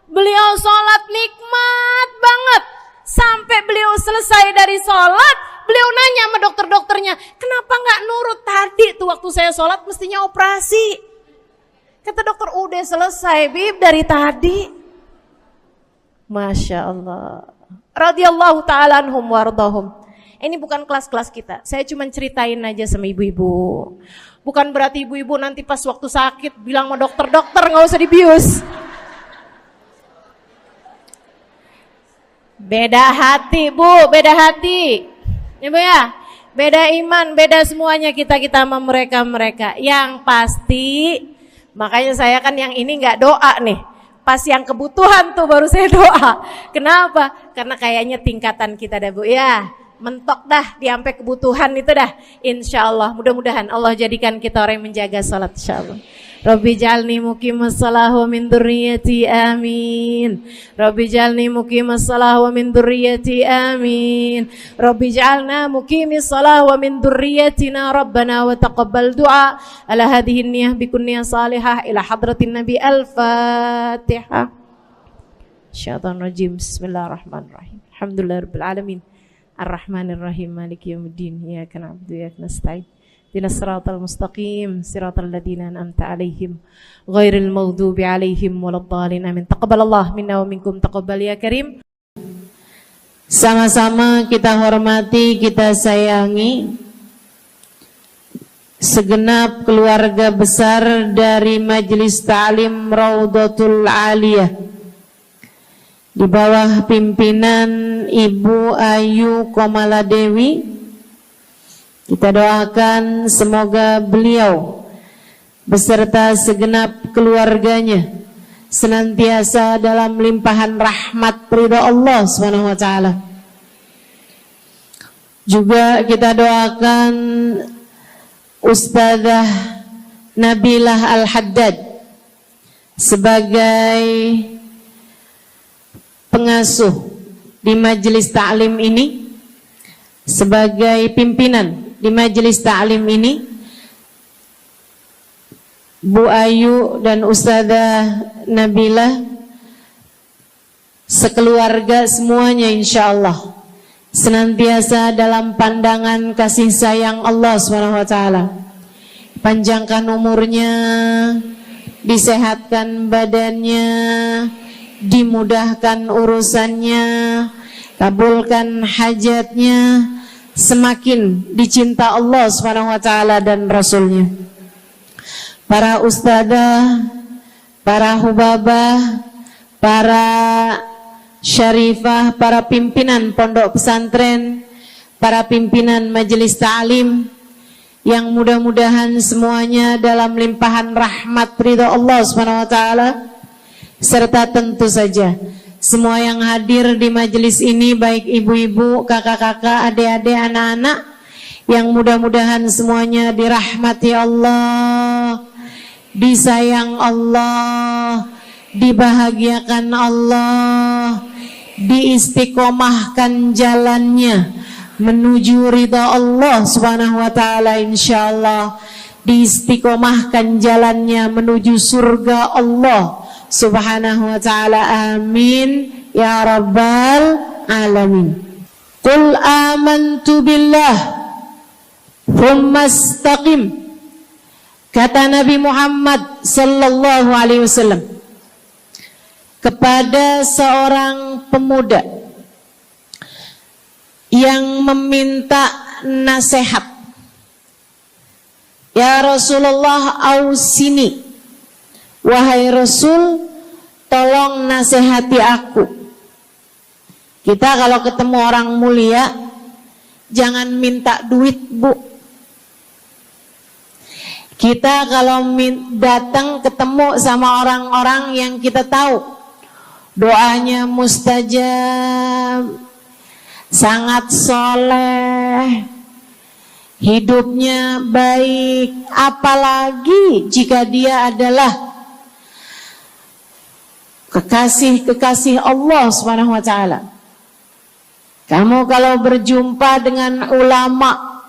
Beliau sholat nikmat banget. Sampai beliau selesai dari sholat, beliau nanya sama dokter-dokternya, kenapa nggak nurut tadi tuh waktu saya sholat mestinya operasi? Kata dokter, udah selesai Bib dari tadi. Masya Allah. Radiyallahu ta'ala anhum wardahum. Ini bukan kelas-kelas kita, saya cuma ceritain aja sama ibu-ibu. Bukan berarti ibu-ibu nanti pas waktu sakit bilang sama dokter-dokter nggak usah dibius. Beda hati Bu, beda hati. Ya Bu ya, beda iman, beda semuanya kita sama mereka. Yang pasti, makanya saya kan yang ini nggak doa nih. Pas yang kebutuhan tuh baru saya doa. Kenapa? Karena kayaknya tingkatan kita dah Bu ya. Mentok dah, sampai kebutuhan itu dah. Insya Allah, mudah-mudahan Allah jadikan kita orang yang menjaga salat insya Allah. Rabbi jalni muqimas salah wa min dzurriyyati amin. Rabbi jalni muqimas salah wa min dzurriyyati amin. Rabbi jalna muqimis salah wa min dzurriyyatina rabbana wa taqabbal du'a. Ala hadhihi niyyah bikun niyyah salihah ila hadratin nabi al-fatihah. Syaitanir rajim. Bismillahirrahmanirrahim. Alhamdulillahirabbil alamin. Ar-Rahmanir-Rahim. Maliki yaumiddin. Iyyaka na'budu wa iyyaka nasta'in. Ihdinas siratal mustaqim, siratal ladzina an'amta 'alaihim, ghairil maghdubi 'alaihim waladdallin. Amin. Taqabbalallahu minna wa minkum, taqabbal ya karim. Sama-sama kita hormati, kita sayangi segenap keluarga besar dari Majelis Ta'lim Raudhatul Aliyah di bawah pimpinan Ibu Ayu Komaladewi Kita doakan semoga beliau beserta segenap keluarganya senantiasa dalam limpahan rahmat ridha Allah Subhanahu wa taala. Juga kita doakan Ustazah Nabilah Al-Haddad sebagai pengasuh di majelis ta'lim ini, sebagai pimpinan di majelis ta'lim ini, Bu Ayu dan Ustazah Nabilah sekeluarga semuanya insyaallah senantiasa dalam pandangan kasih sayang Allah SWT. Panjangkan umurnya, disehatkan badannya, dimudahkan urusannya, kabulkan hajatnya, semakin dicinta Allah SWT dan Rasulnya. Para ustadzah, para hubabah, para syarifah, para pimpinan pondok pesantren, para pimpinan majelis ta'lim, yang mudah-mudahan semuanya dalam limpahan rahmat ridha Allah SWT, serta tentu saja semua yang hadir di majelis ini, baik ibu-ibu, kakak-kakak, adik-adik, anak-anak, yang mudah-mudahan semuanya dirahmati Allah, disayang Allah, dibahagiakan Allah, diistiqomahkan jalannya menuju ridha Allah Subhanahu wa taala, insyaallah diistiqomahkan jalannya menuju surga Allah Subhanahu wa taala. Amin ya rabbal alamin. Qul amantu billah thumma istaqim, kata Nabi Muhammad sallallahu alaihi wasallam kepada seorang pemuda yang meminta nasihat, ya Rasulullah ausini, wahai Rasul tolong nasihati aku. Kita kalau ketemu orang mulia jangan minta duit, Bu. Kita kalau datang ketemu sama orang-orang yang kita tahu doanya mustajab, sangat soleh, hidupnya baik, apalagi jika dia adalah kekasih-kekasih Allah Subhanahu wa taala. Kamu kalau berjumpa dengan ulama,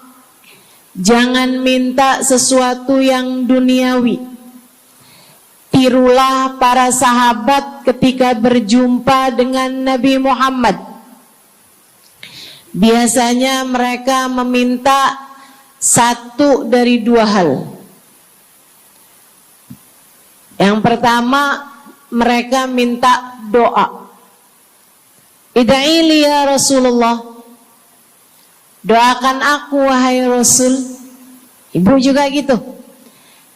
jangan minta sesuatu yang duniawi. Tirulah para sahabat ketika berjumpa dengan Nabi Muhammad. Biasanya mereka meminta satu dari dua hal. Yang pertama, mereka minta doa. Ida'ili ya Rasulullah, doakan aku wahai Rasul. Ibu juga gitu.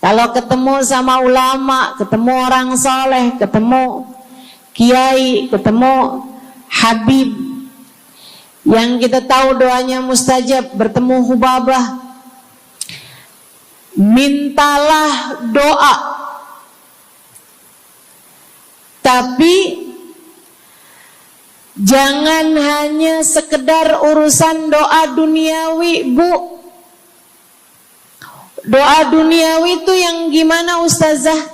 Kalau ketemu sama ulama, ketemu orang soleh, ketemu kiai, ketemu habib yang kita tahu doanya mustajab, bertemu hubabah, mintalah doa. Tapi jangan hanya sekedar urusan doa duniawi, Bu. Doa duniawi itu yang gimana, Ustazah?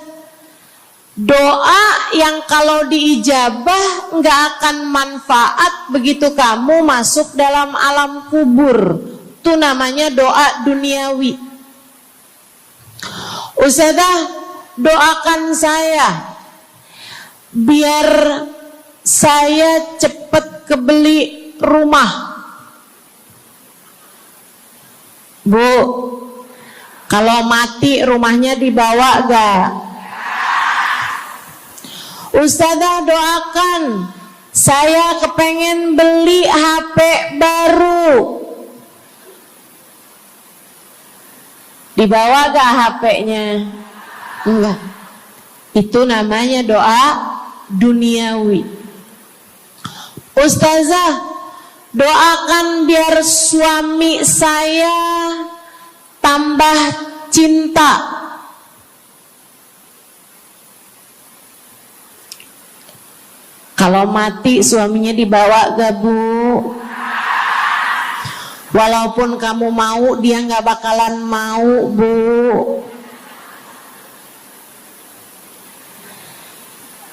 Doa yang kalau diijabah nggak akan manfaat begitu kamu masuk dalam alam kubur. Itu namanya doa duniawi. Ustazah, doakan saya biar saya cepat kebeli rumah. Bu, kalau mati rumahnya dibawa gak? Ustazah, doakan saya kepengen beli HP baru. Dibawa gak HP-nya? Enggak. Itu namanya doa duniawi. Ustazah, Doakan biar suami saya tambah cinta. Kalau mati suaminya dibawa gak Bu? Walaupun kamu mau, dia gak bakalan mau Bu.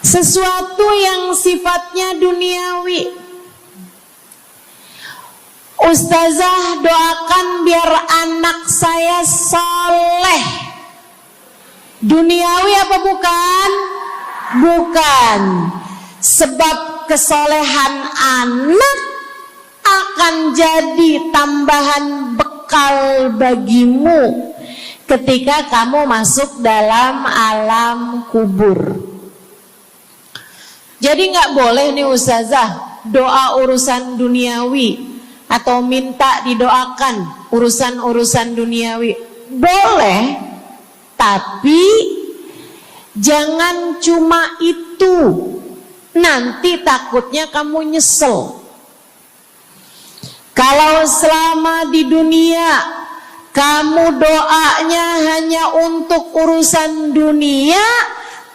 Sesuatu yang sifatnya duniawi. Ustazah, doakan biar anak saya soleh. Duniawi apa bukan? Bukan. Sebab kesolehan anak akan jadi tambahan bekal bagimu ketika kamu masuk dalam alam kubur. Jadi gak boleh nih Ustazah doa urusan duniawi atau minta didoakan urusan-urusan duniawi. Boleh, tapi jangan cuma itu. Nanti takutnya kamu nyesel. Kalau selama di dunia kamu doanya hanya untuk urusan dunia,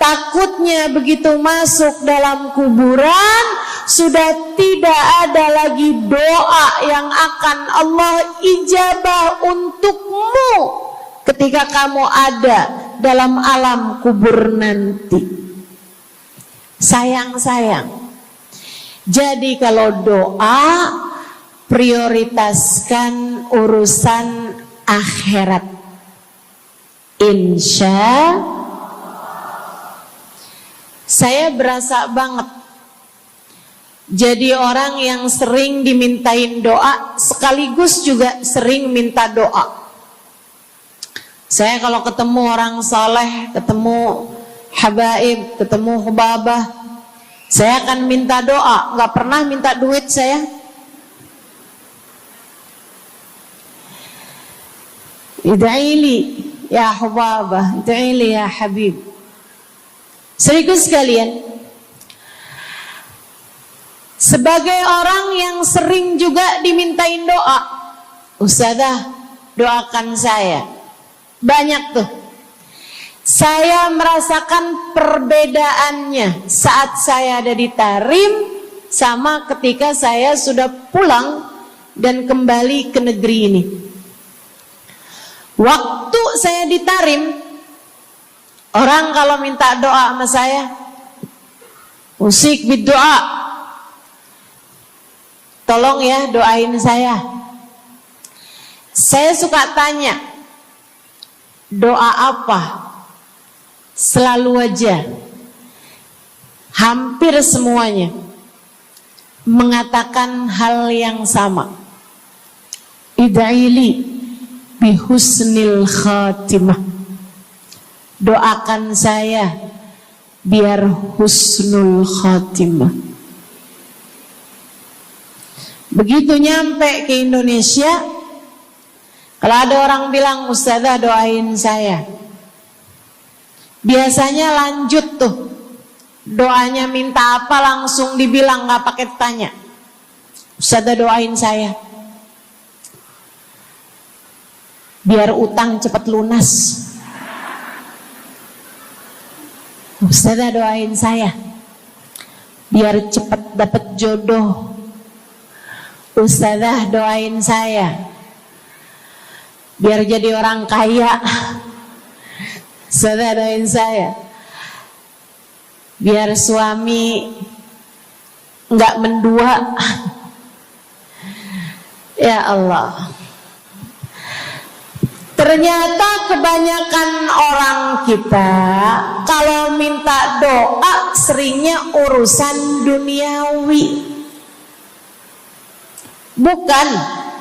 takutnya begitu masuk dalam kuburan sudah tidak ada lagi doa yang akan Allah ijabah untukmu ketika kamu ada dalam alam kubur nanti. Sayang-sayang. Jadi kalau doa, prioritaskan urusan akhirat. Insya saya berasa banget jadi orang yang sering dimintain doa sekaligus juga sering minta doa. Saya kalau ketemu orang saleh, ketemu habaib, ketemu hubabah, saya akan minta doa, nggak pernah minta duit saya. Ida'ili ya hubabah, ida'ili ya habib. Serius sekalian, sebagai orang yang sering juga dimintain doa, Ustazah doakan saya. Banyak tuh. Saya merasakan perbedaannya saat saya ada di Tarim sama ketika saya sudah pulang dan kembali ke negeri ini. Waktu saya di Tarim, orang kalau minta doa sama saya, usik berdoa, tolong ya doain saya. Saya suka tanya, doa apa? Selalu aja, hampir semuanya mengatakan hal yang sama. Ida'ili bihusnil khatimah. Doakan saya biar husnul khatimah. Begitu nyampe ke Indonesia, kalau ada orang bilang Ustazah doain saya, biasanya lanjut tuh doanya, minta apa langsung dibilang, nggak pakai tanya. Ustazah doain saya biar utang cepat lunas. Ustazah doain saya biar cepat dapat jodoh. Ustazah doain saya biar jadi orang kaya. Ustazah doain saya biar suami nggak mendua. Ya Allah, ternyata kebanyakan orang kita kalau minta doa seringnya urusan duniawi.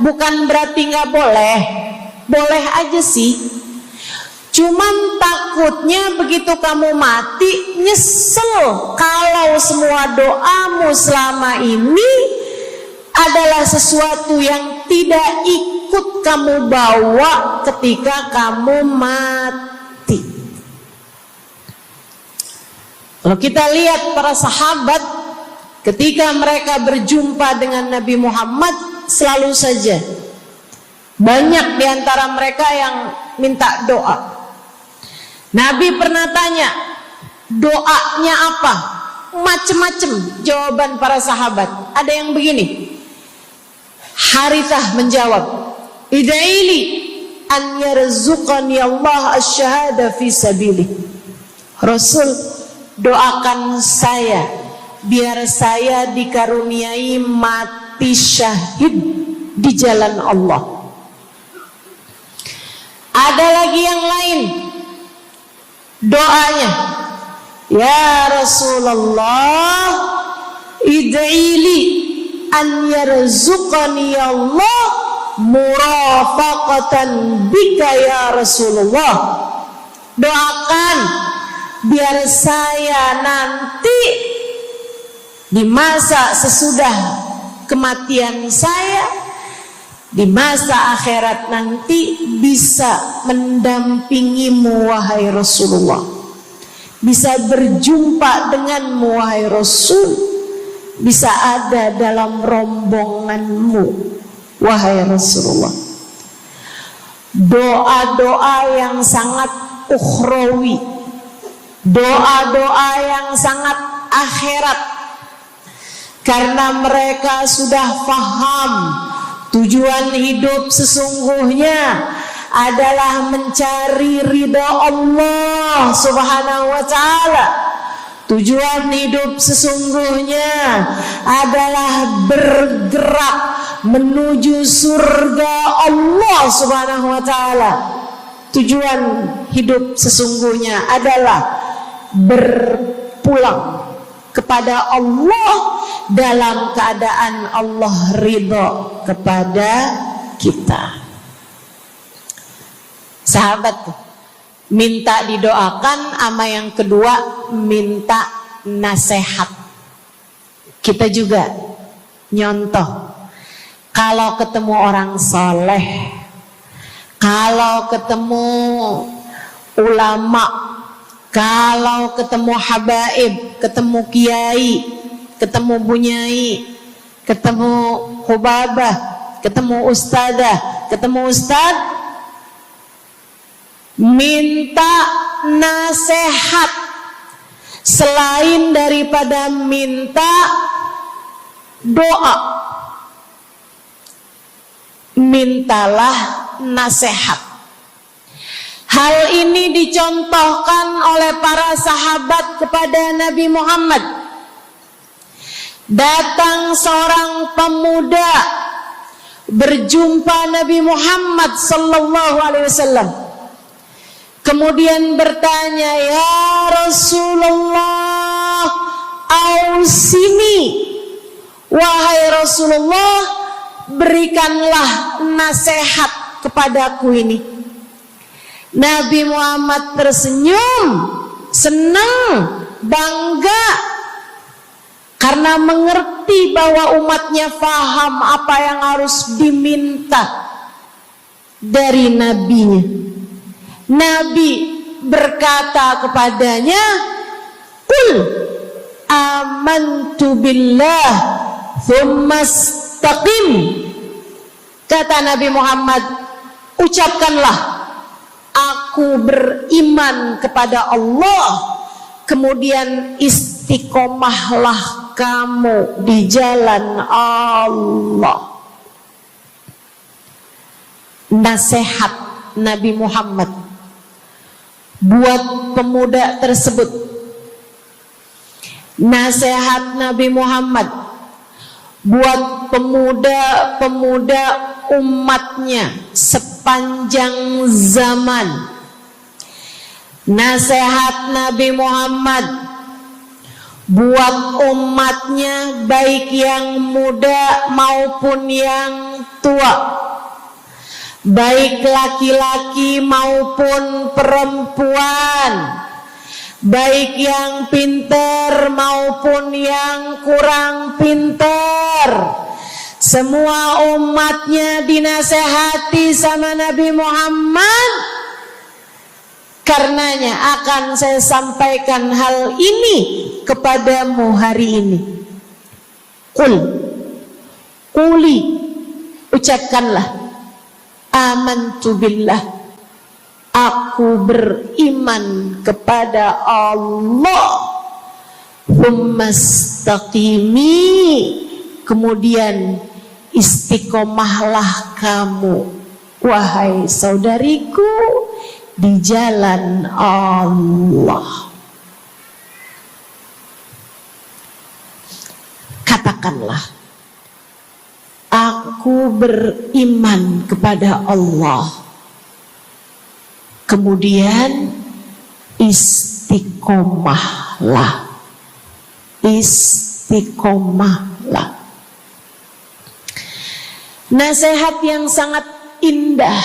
Bukan berarti nggak boleh, boleh aja sih. Cuman takutnya begitu kamu mati nyesel kalau semua doamu selama ini adalah sesuatu yang tidak ikut kamu bawa ketika kamu mati. Kalau kita lihat para sahabat ketika mereka berjumpa dengan Nabi Muhammad, selalu saja banyak di antara mereka yang minta doa. Nabi pernah tanya, doanya apa? Macem-macem jawaban para sahabat. Ada yang begini, Harithah menjawab, ida'ili an yarzuqani Allah asyhada fi sabilih. Rasul, doakan saya biar saya dikaruniai mati syahid di jalan Allah. Ada lagi yang lain doanya, ya Rasulullah, id'ili an yarzuqani Allah murafaqatan bika ya Rasulullah. Doakan biar saya nanti di masa sesudah kematian saya, di masa akhirat nanti, bisa mendampingimu wahai Rasulullah, bisa berjumpa denganmu wahai Rasul, bisa ada dalam rombonganmu wahai Rasulullah. Doa-doa yang sangat ukhrawi, doa-doa yang sangat akhirat, karena mereka sudah faham tujuan hidup sesungguhnya adalah mencari ridha Allah Subhanahu wa ta'ala. Tujuan hidup sesungguhnya adalah bergerak menuju surga Allah Subhanahu wa ta'ala. Tujuan hidup sesungguhnya adalah berpulang kepada Allah dalam keadaan Allah ridha kepada kita. Sahabat, minta didoakan, ama yang kedua minta nasihat. Kita juga nyontoh, kalau ketemu orang soleh, kalau ketemu ulama, kalau ketemu habaib, ketemu kiai, ketemu bunyai, ketemu hubabah, ketemu ustadzah, ketemu ustad, minta nasihat. Selain daripada minta doa, mintalah nasihat. Hal ini dicontohkan oleh para sahabat kepada Nabi Muhammad. Datang seorang pemuda berjumpa Nabi Muhammad sallallahu alaihi wasallam. Kemudian bertanya, ya Rasulullah, ausini, wahai Rasulullah, berikanlah nasihat kepadaku ini. Nabi Muhammad tersenyum, senang, bangga, karena mengerti bahwa umatnya faham apa yang harus diminta dari nabinya. Nabi berkata kepadanya, qul amantu billah thumma istaqim. Kata Nabi Muhammad, ucapkanlah, aku beriman kepada Allah, kemudian istiqomahlah kamu di jalan Allah. Nasihat Nabi Muhammad buat pemuda tersebut, nasihat Nabi Muhammad buat pemuda-pemuda umatnya sepanjang zaman. Nasihat Nabi Muhammad buat umatnya, baik yang muda maupun yang tua, baik laki-laki maupun perempuan, baik yang pintar maupun yang kurang pintar. Semua umatnya dinasehati sama Nabi Muhammad. Karenanya akan saya sampaikan hal ini kepadamu hari ini. Quli, ucapkanlah, amantu billah, aku beriman kepada Allah. Tsumastaqimi, kemudian istiqomahlah kamu, wahai saudariku, di jalan Allah. Katakanlah, aku beriman kepada Allah. Kemudian istiqomahlah. Istiqomahlah. Nasihat yang sangat indah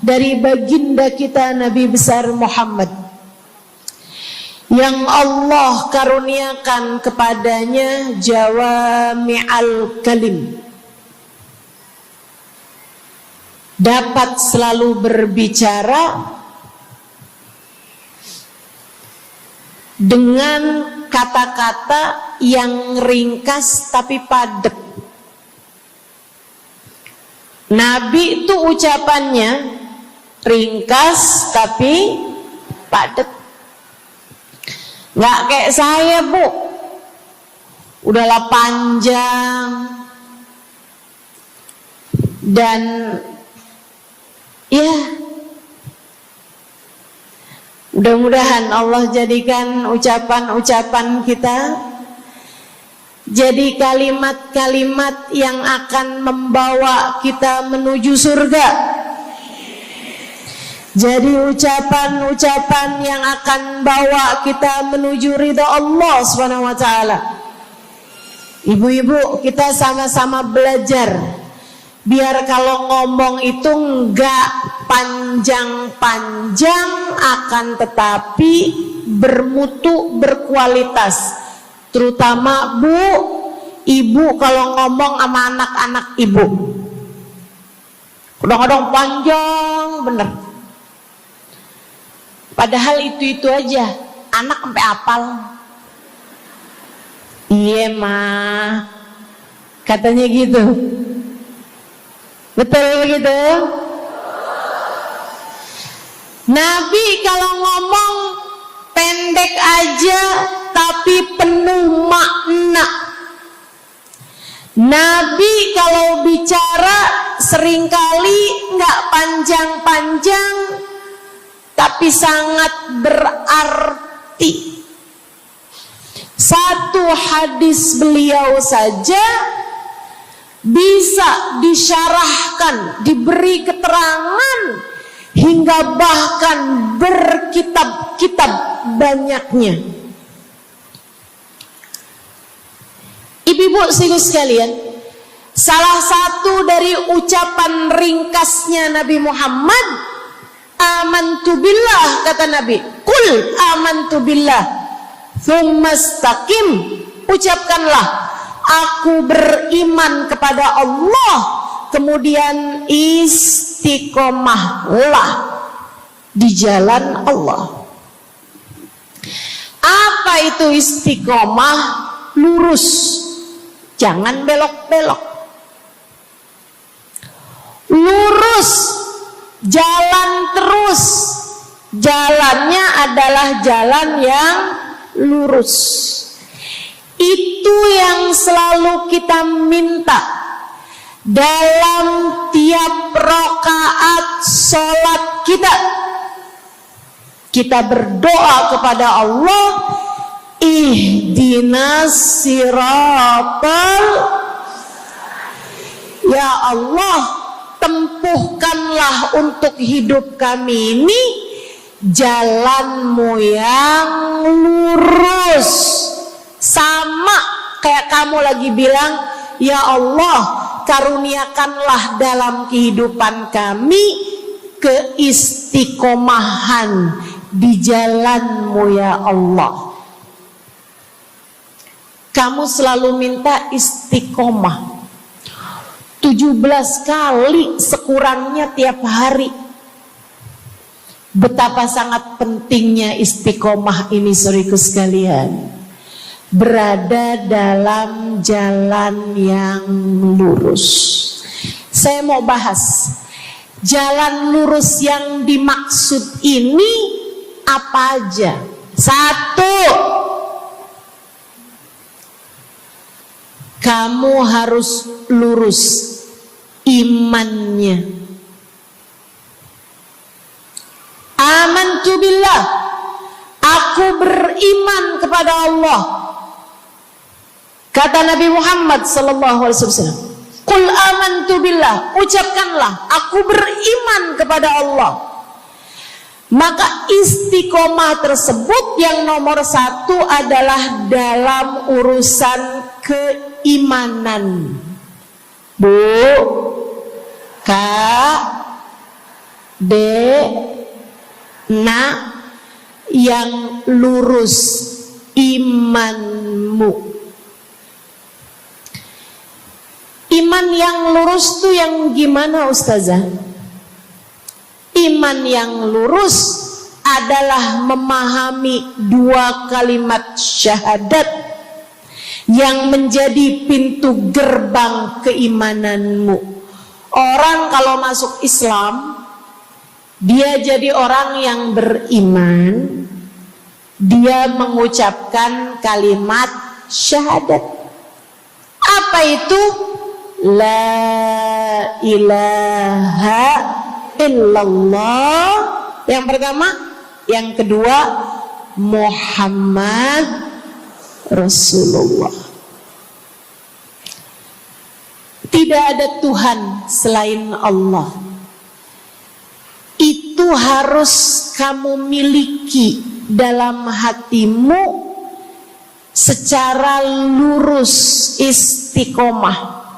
dari baginda kita Nabi besar Muhammad, yang Allah karuniakan kepadanya jawami'al kalim, dapat selalu berbicara dengan kata-kata yang ringkas tapi padat. Nabi itu ucapannya ringkas tapi padat. Nggak kayak saya, Bu, udahlah panjang dan ya, mudah-mudahan Allah jadikan ucapan-ucapan kita jadi kalimat-kalimat yang akan membawa kita menuju surga. Jadi ucapan-ucapan yang akan bawa kita menuju ridha Allah Subhanahu wa taala. Ibu-ibu, kita sama-sama belajar biar kalau ngomong itu enggak panjang-panjang, akan tetapi bermutu, berkualitas. Terutama Bu, ibu kalau ngomong sama anak-anak ibu, kadang-kadang panjang bener. Padahal itu aja, anak sampai hafal. Iya mah, katanya gitu. Betul gitu? Nabi kalau ngomong pendek aja tapi penuh makna. Nabi kalau bicara seringkali nggak panjang-panjang tapi sangat berarti. Satu hadis beliau saja bisa disyarahkan, diberi keterangan, hingga bahkan berkitab-kitab banyaknya. Ibu-ibu sekalian, salah satu dari ucapan ringkasnya Nabi Muhammad, amantu billah, kata Nabi, qul amantu billah, tsumastaqim, ucapkanlah, aku beriman kepada Allah, kemudian istiqomahlah di jalan Allah. Apa itu istiqomah? Lurus, jangan belok-belok. Lurus, jalan terus. Jalannya adalah jalan yang lurus. Itu yang selalu kita minta dalam tiap rakaat sholat kita. Kita berdoa kepada Allah, ihdinas siratal, ya Allah, tempuhkanlah untuk hidup kami ini jalanmu yang lurus. Sama kayak kamu lagi bilang, ya Allah, karuniakanlah dalam kehidupan kami keistiqomahan di jalanmu ya Allah. Kamu selalu minta istiqomah 17 kali sekurangnya tiap hari. Betapa sangat pentingnya istiqomah ini, saudaraku sekalian. berada dalam jalan yang lurus. Saya mau bahas jalan lurus yang dimaksud ini apa aja. 1, kamu harus lurus imannya. Amantu billah, aku beriman kepada Allah. Kata Nabi Muhammad sallallahu alaihi wasallam, "Qul amantu billah," ucapkanlah, aku beriman kepada Allah. Maka istiqomah tersebut yang nomor 1 adalah dalam urusan keimanan. Bu, Kak, Dek, Nak, yang lurus imanmu. Iman yang lurus tuh yang gimana, Ustazah? Iman yang lurus adalah memahami 2 kalimat syahadat yang menjadi pintu gerbang keimananmu. Orang kalau masuk Islam, dia jadi orang yang beriman, dia mengucapkan kalimat syahadat. Apa itu? La ilaha illallah. Yang pertama. Yang kedua, Muhammad Rasulullah. Tidak ada Tuhan selain Allah. Itu harus kamu miliki dalam hatimu secara lurus, istiqomah.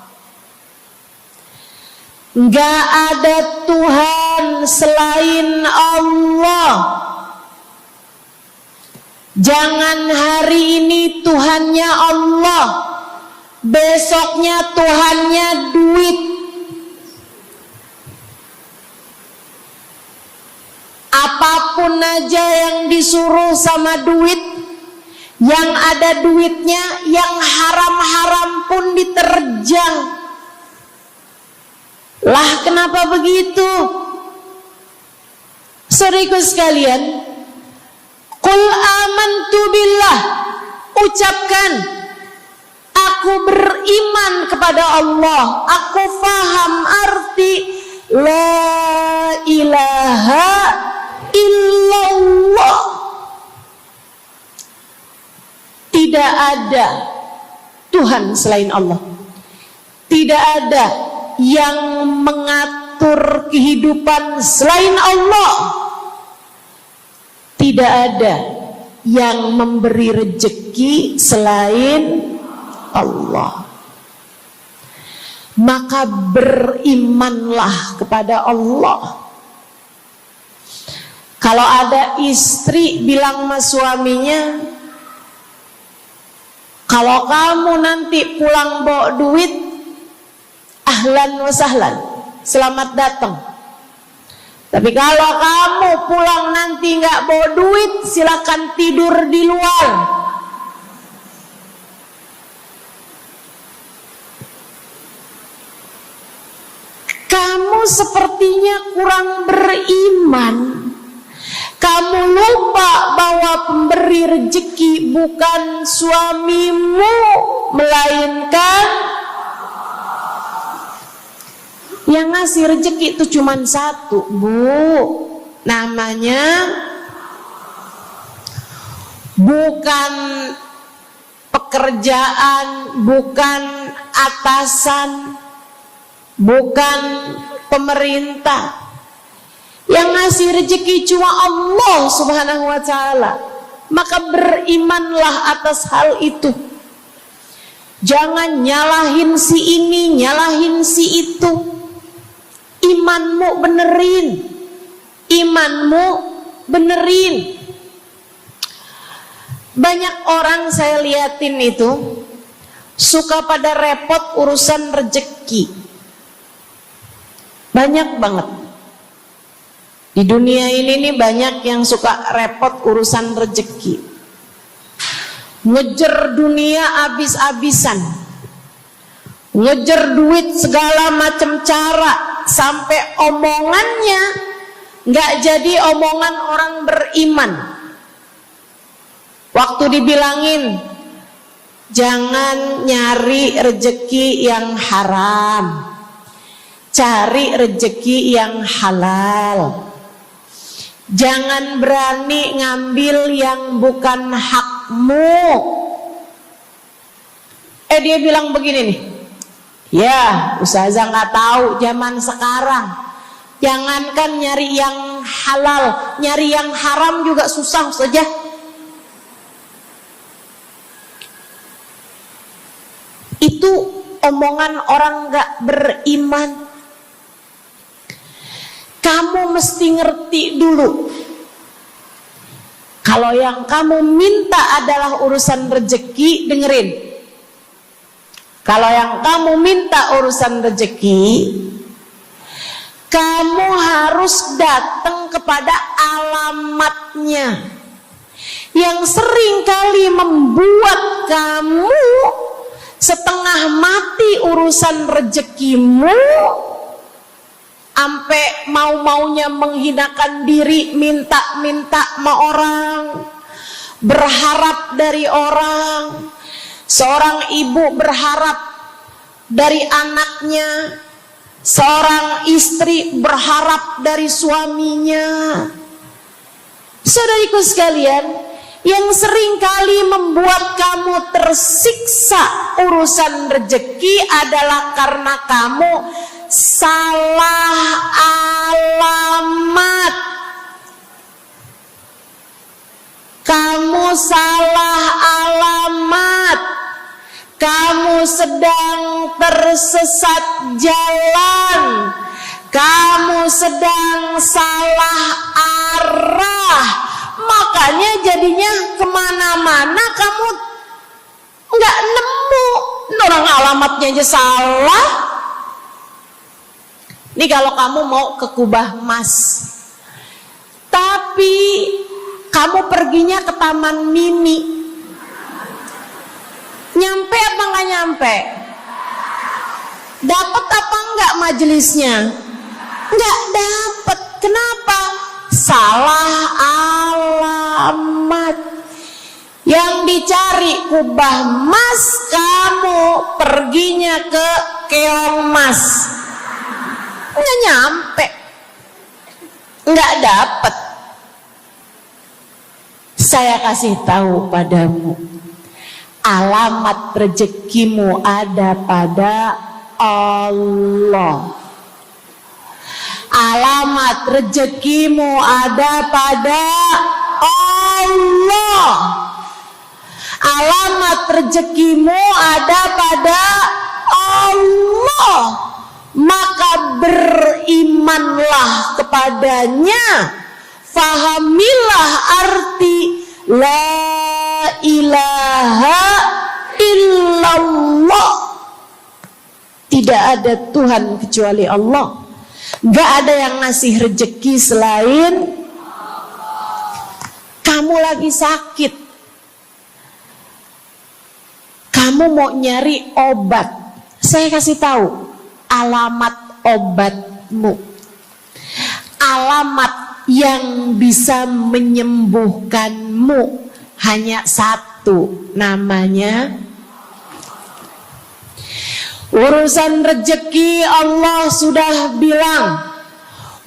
Gak ada Tuhan selain Allah. Jangan hari ini Tuhannya Allah, besoknya Tuhannya duit. Apapun aja yang disuruh sama duit, yang ada duitnya, yang haram-haram pun diterjang. Lah kenapa begitu? Saudaraku sekalian, Qul amantu billah, ucapkan, aku beriman kepada Allah. Aku faham arti la ilaha illallah. Tidak ada Tuhan selain Allah. Tidak ada yang mengatur kehidupan selain Allah. Tidak ada yang memberi rezeki selain Allah. Maka berimanlah kepada Allah. Kalau ada istri bilang sama suaminya, kalau kamu nanti pulang bawa duit, ahlan wa sahlan, selamat datang. Tapi kalau kamu pulang nanti nggak bawa duit, silakan tidur di luar. Kamu sepertinya kurang beriman. Kamu lupa bahwa pemberi rezeki bukan suamimu, melainkan yang ngasih rezeki itu cuma satu, Bu. Namanya bukan pekerjaan, bukan atasan, bukan pemerintah. Yang ngasih rezeki cuma Allah Subhanahu wa ta'ala. Maka berimanlah atas hal itu. Jangan nyalahin si ini, nyalahin si itu. Imanmu benerin. Imanmu benerin. Banyak orang saya liatin itu suka pada repot urusan rezeki. Banyak banget. Di dunia ini nih banyak yang suka repot urusan rezeki. ngejar dunia abis-abisan, ngejar duit segala macam cara, sampai omongannya nggak jadi omongan orang beriman. Waktu dibilangin jangan nyari rejeki yang haram, cari rejeki yang halal. Jangan berani ngambil yang bukan hakmu. Dia bilang begini nih, ya ustazah nggak tahu zaman sekarang, jangankan nyari yang halal, nyari yang haram juga susah saja. Itu omongan orang nggak beriman. Kamu mesti ngerti dulu, kalau yang kamu minta adalah urusan rezeki, dengerin. Kalau yang kamu minta urusan rezeki, kamu harus datang kepada alamatnya. Yang sering kali membuat kamu setengah mati urusan rezekimu, sampai mau-maunya menghinakan diri, minta-minta sama orang, berharap dari orang. Seorang ibu berharap dari anaknya, seorang istri berharap dari suaminya. Saudariku sekalian, yang sering kali membuat kamu tersiksa urusan rezeki adalah karena kamu salah alamat. Kamu salah alamat. Kamu sedang tersesat jalan. Kamu sedang salah arah. Makanya jadinya kemana-mana kamu nggak nemu. Orang alamatnya aja salah. Ini kalau kamu mau ke Kubah Mas, tapi kamu perginya ke Taman Mini, nyampe apa nggak nyampe? Dapat apa enggak majelisnya? Nggak dapat. Kenapa? Salah alamat. Yang dicari Kubah Mas, kamu perginya ke Keong Mas. Nggak nyampe, nggak dapat. Saya kasih tahu padamu, alamat rezekimu ada pada Allah. Alamat rezekimu ada pada Allah. Alamat rezekimu ada pada Allah. Maka berimanlah kepadanya, fahamilah arti la ilaha illallah. Tidak ada Tuhan kecuali Allah. Gak ada yang ngasih rezeki selain kamu. Lagi sakit, kamu mau nyari obat, saya kasih tahu alamat obatmu. Alamat yang bisa menyembuhkanmu hanya satu, namanya urusan rezeki. Allah sudah bilang,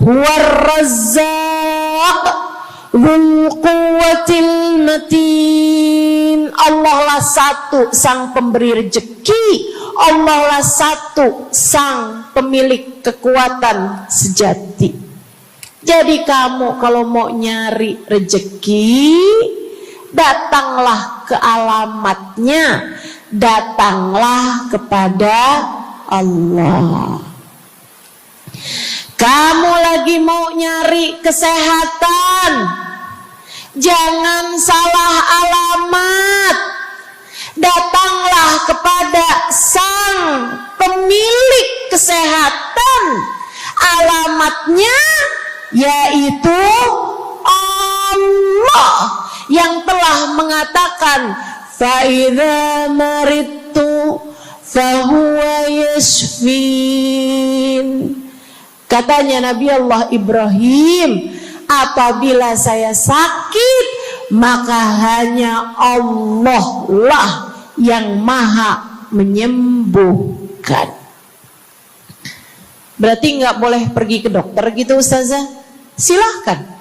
huwar razzaq dzul quwwatil matin. Allah lah satu sang pemberi rezeki. Allah lah satu sang pemilik kekuatan sejati. Jadi kamu kalau mau nyari rezeki, datanglah ke alamatnya, datanglah kepada Allah. Kamu lagi mau nyari kesehatan, jangan salah alamat. Datanglah kepada sang pemilik kesehatan. Alamatnya yaitu Allah yang telah mengatakan, fa idza maridtu fa huwa yashfin. Katanya Nabi Allah Ibrahim, apabila saya sakit, maka hanya Allah lah yang maha menyembuhkan. Berarti nggak boleh pergi ke dokter gitu Ustazah? Silahkan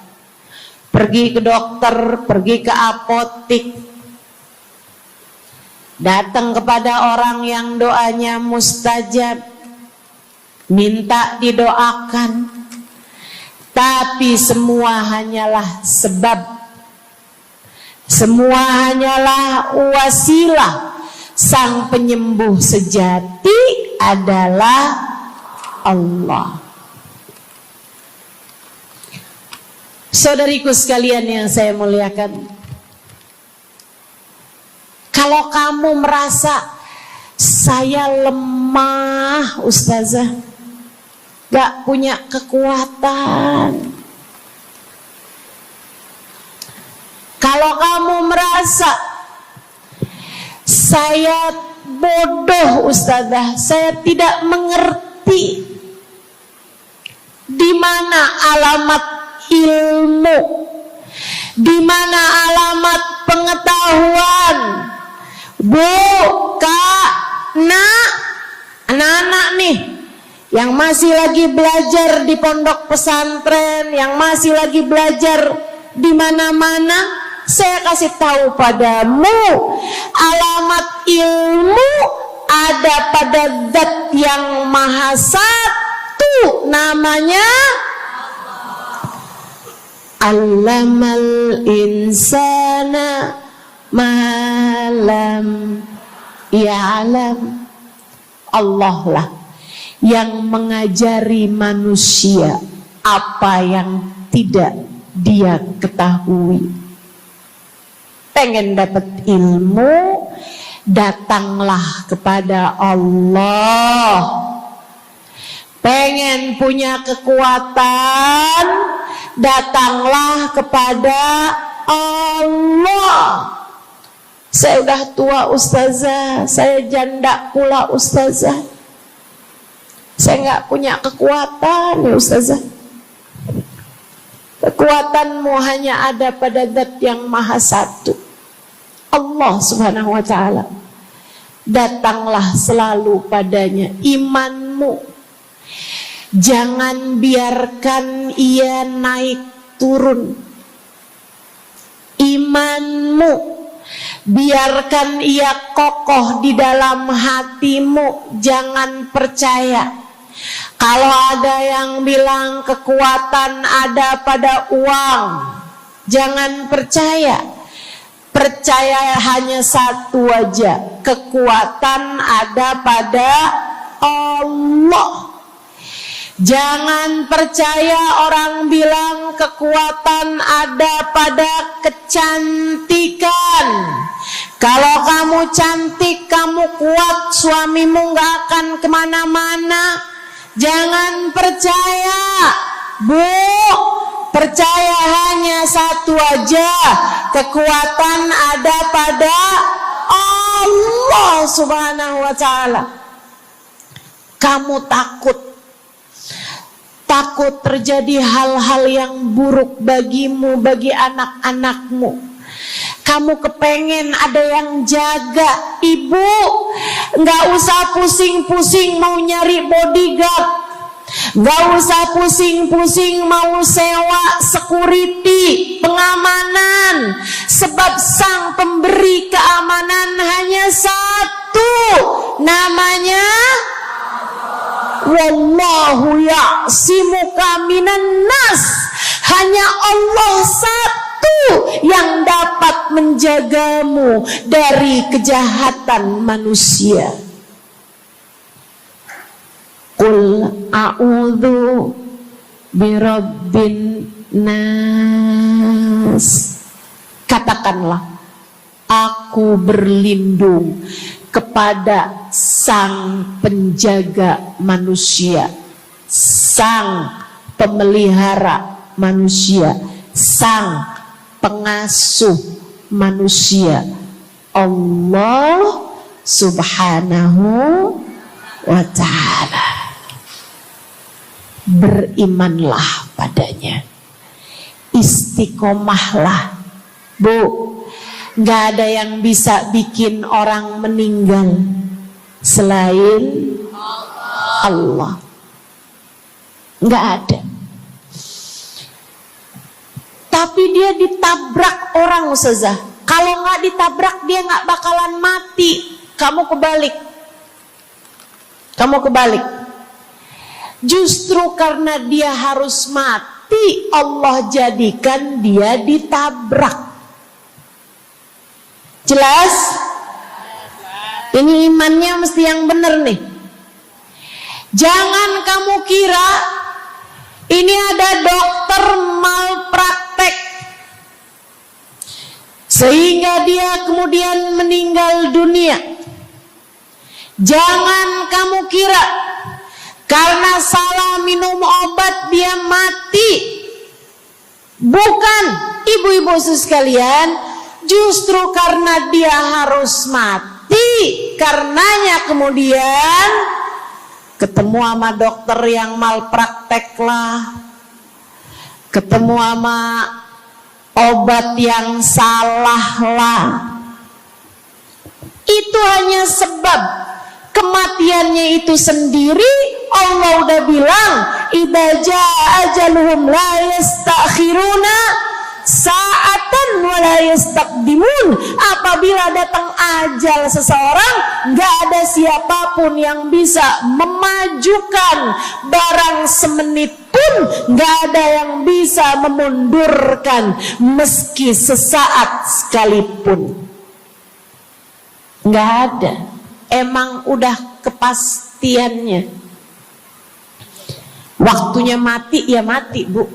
pergi ke dokter, pergi ke apotik, datang kepada orang yang doanya mustajab, minta didoakan. Tapi semua hanyalah sebab, semua hanyalah wasilah. Sang penyembuh sejati adalah Allah. Saudariku sekalian yang saya muliakan, kalau kamu merasa saya lemah Ustazah, gak punya kekuatan, kalau kamu merasa saya bodoh Ustazah, saya tidak mengerti di mana alamat ilmu, di mana alamat pengetahuan. Bu, Kak, Nak, anak-anak nih yang masih lagi belajar di pondok pesantren, yang masih lagi belajar di mana-mana, saya kasih tahu padamu, alamat ilmu ada pada Zat yang Maha Satu, namanya Allamal insana malam ya'lam. Allah lah yang mengajari manusia apa yang tidak dia ketahui. Pengen dapat ilmu, datanglah kepada Allah. Pengen punya kekuatan, datanglah kepada Allah. Saya udah tua Ustazah, saya janda pula Ustazah, saya nggak punya kekuatan ya Ustazah. Kekuatanmu hanya ada pada Zat yang Maha Satu, Allah Subhanahu wa Ta'ala. Datanglah selalu padanya. Imanmu jangan biarkan ia naik turun. Imanmu biarkan ia kokoh di dalam hatimu. Jangan percaya kalau ada yang bilang kekuatan ada pada uang. Jangan percaya. Percaya hanya satu aja, kekuatan ada pada Allah. Jangan percaya orang bilang kekuatan ada pada kecantikan. Kalau kamu cantik, kamu kuat, suamimu gak akan kemana-mana. Jangan percaya, Bu. Percaya hanya satu aja, kekuatan ada pada Allah Subhanahu wa Ta'ala. Kamu takut terjadi hal-hal yang buruk bagimu, bagi anak-anakmu. Kamu kepengen ada yang jaga. Ibu, gak usah pusing-pusing mau nyari bodyguard, gak usah pusing-pusing mau sewa security, pengamanan. Sebab sang pemberi keamanan hanya satu, namanya Wallahu ya'simuka minan nas. Hanya Allah satu yang dapat menjagamu dari kejahatan manusia. Qul a'udzu birabbin nas. Katakanlah, aku berlindung kepada sang penjaga manusia, sang pemelihara manusia, sang pengasuh manusia. Allah Subhanahu wa ta'ala. Berimanlah padanya, istiqomahlah. Bu, gak ada yang bisa bikin orang meninggal selain Allah. Gak ada. Tapi dia ditabrak orang, Ustazah. Kalau gak ditabrak dia gak bakalan mati. Kamu kebalik. Justru karena dia harus mati, Allah jadikan dia ditabrak. Jelas? Ini imannya mesti yang benar nih. Jangan kamu kira ini ada dokter malpraktek sehingga dia kemudian meninggal dunia. Jangan kamu kira karena salah minum obat dia mati. Bukan, ibu-ibu sekalian, justru karena dia harus mati, karenanya kemudian ketemu sama dokter yang malpraktek lah, ketemu sama obat yang salah lah. Itu hanya sebab kematiannya itu sendiri. Allah udah bilang, idza jaa ajaluhum la yastakhiruna sa'atan wa la yastaqdimun. Apabila datang ajal seseorang, enggak ada siapapun yang bisa memajukan barang semenit pun, enggak ada yang bisa memundurkan meski sesaat sekalipun. Enggak ada. Emang udah kepastiannya. Waktunya mati ya mati, Bu.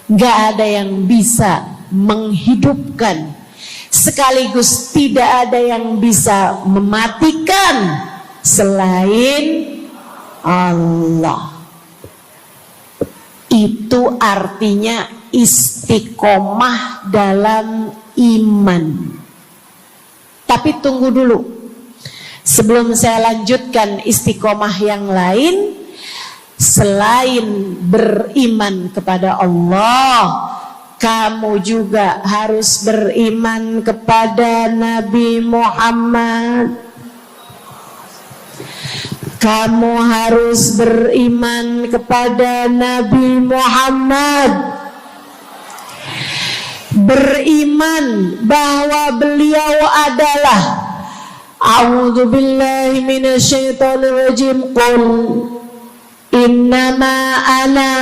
Gak ada yang bisa menghidupkan, sekaligus tidak ada yang bisa mematikan selain Allah. Itu artinya istiqomah dalam iman. Tapi tunggu dulu, sebelum saya lanjutkan istiqomah yang lain. Selain beriman kepada Allah, kamu juga harus beriman kepada Nabi Muhammad. Kamu harus beriman kepada Nabi Muhammad. Beriman bahwa beliau adalah, a'udzubillahi minasyaitonirrajim, qul innama ana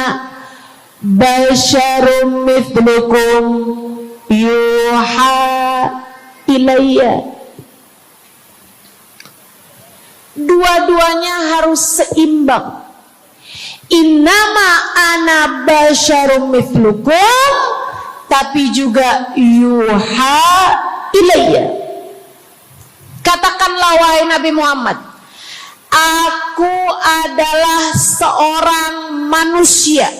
basyarum mithlukum yuha ilayya. Dua-duanya harus seimbang. Innama ana basyarum mithlukum, tapi juga yuha ilayya. Katakanlah wahai Nabi Muhammad, aku adalah seorang manusia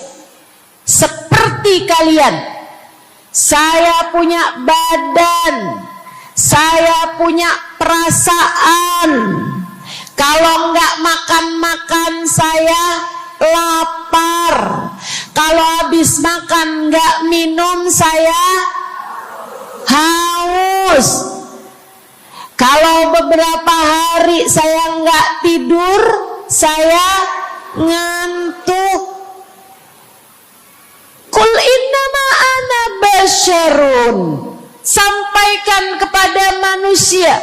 seperti kalian. Saya punya badan, saya punya perasaan. Kalau nggak makan-makan saya lapar. Kalau habis makan nggak minum saya haus. Kalau beberapa hari saya nggak tidur, saya ngantuk. Qul innama ana basyarun. Sampaikan kepada manusia,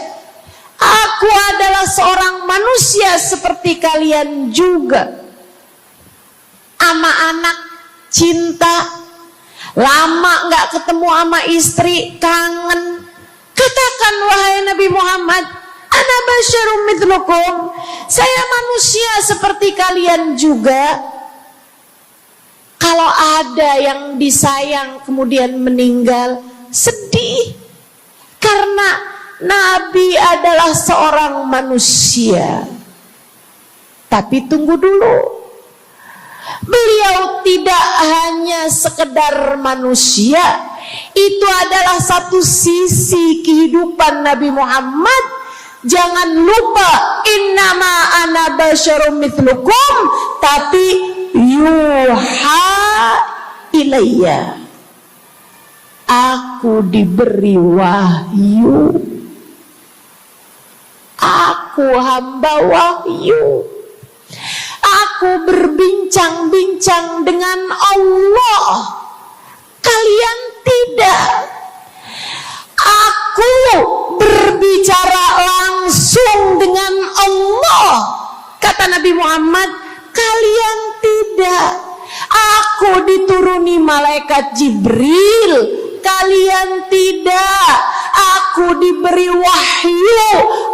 aku adalah seorang manusia seperti kalian juga. Sama anak cinta, lama nggak ketemu sama istri, kangen. Katakan wahai Nabi Muhammad, ana basyarum mithlukum, saya manusia seperti kalian juga. Kalau ada yang disayang kemudian meninggal, sedih. Karena Nabi adalah seorang manusia. Tapi tunggu dulu, beliau tidak hanya sekedar manusia, Itu adalah satu sisi kehidupan Nabi Muhammad. Jangan lupa, innama ana basyarum mithlukum, tapi yuha ilayya, aku diberi wahyu, aku hamba wahyu, aku berbincang-bincang dengan Allah, kalian tidak. Aku berbicara langsung dengan Allah, kata Nabi Muhammad, kalian tidak. Aku dituruni malaikat Jibril, kalian tidak. Aku diberi wahyu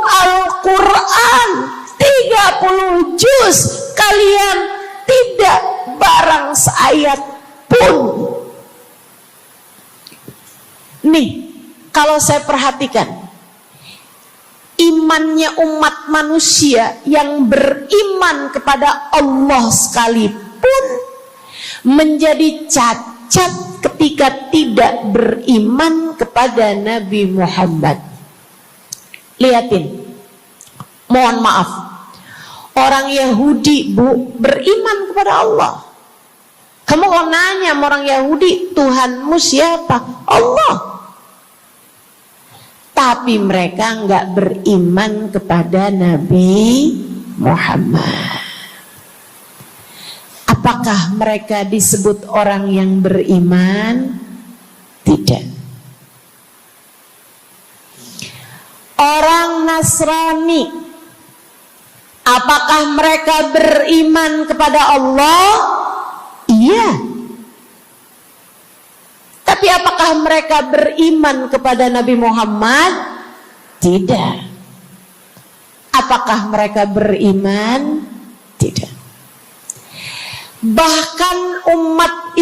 Al-Quran 30 juz, kalian tidak barang seayat pun. Nih, kalau saya perhatikan, imannya umat manusia yang beriman kepada Allah sekalipun menjadi cacat ketika tidak beriman kepada Nabi Muhammad. Lihatin, mohon maaf, orang Yahudi, Bu, beriman kepada Allah. Kamu kalau nanya sama orang Yahudi, Tuhanmu siapa? Allah. Tapi mereka enggak beriman kepada Nabi Muhammad. Apakah mereka disebut orang yang beriman? Tidak. Orang Nasrani, apakah mereka beriman kepada Allah? Iya. Tapi apakah mereka beriman kepada Nabi Muhammad? Tidak. Apakah mereka beriman? Tidak. Bahkan umat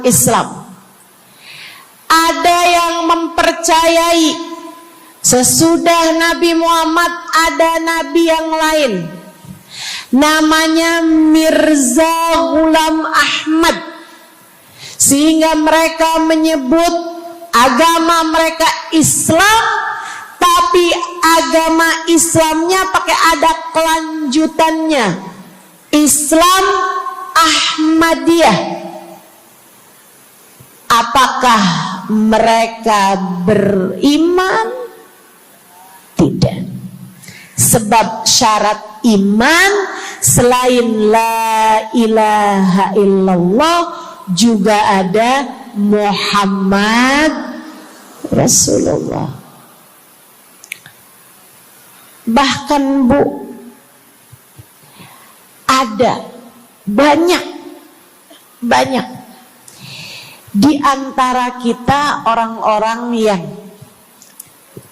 Islam ada yang mempercayai sesudah Nabi Muhammad ada nabi yang lain, namanya Mirza Ghulam Ahmad, sehingga mereka menyebut agama mereka Islam, tapi agama Islamnya pakai ada kelanjutannya, Islam Ahmadiyah. Apakah mereka beriman? Tidak. Sebab syarat iman selain la ilaha illallah juga ada Muhammad Rasulullah. Bahkan, Bu, ada banyak di antara kita orang-orang yang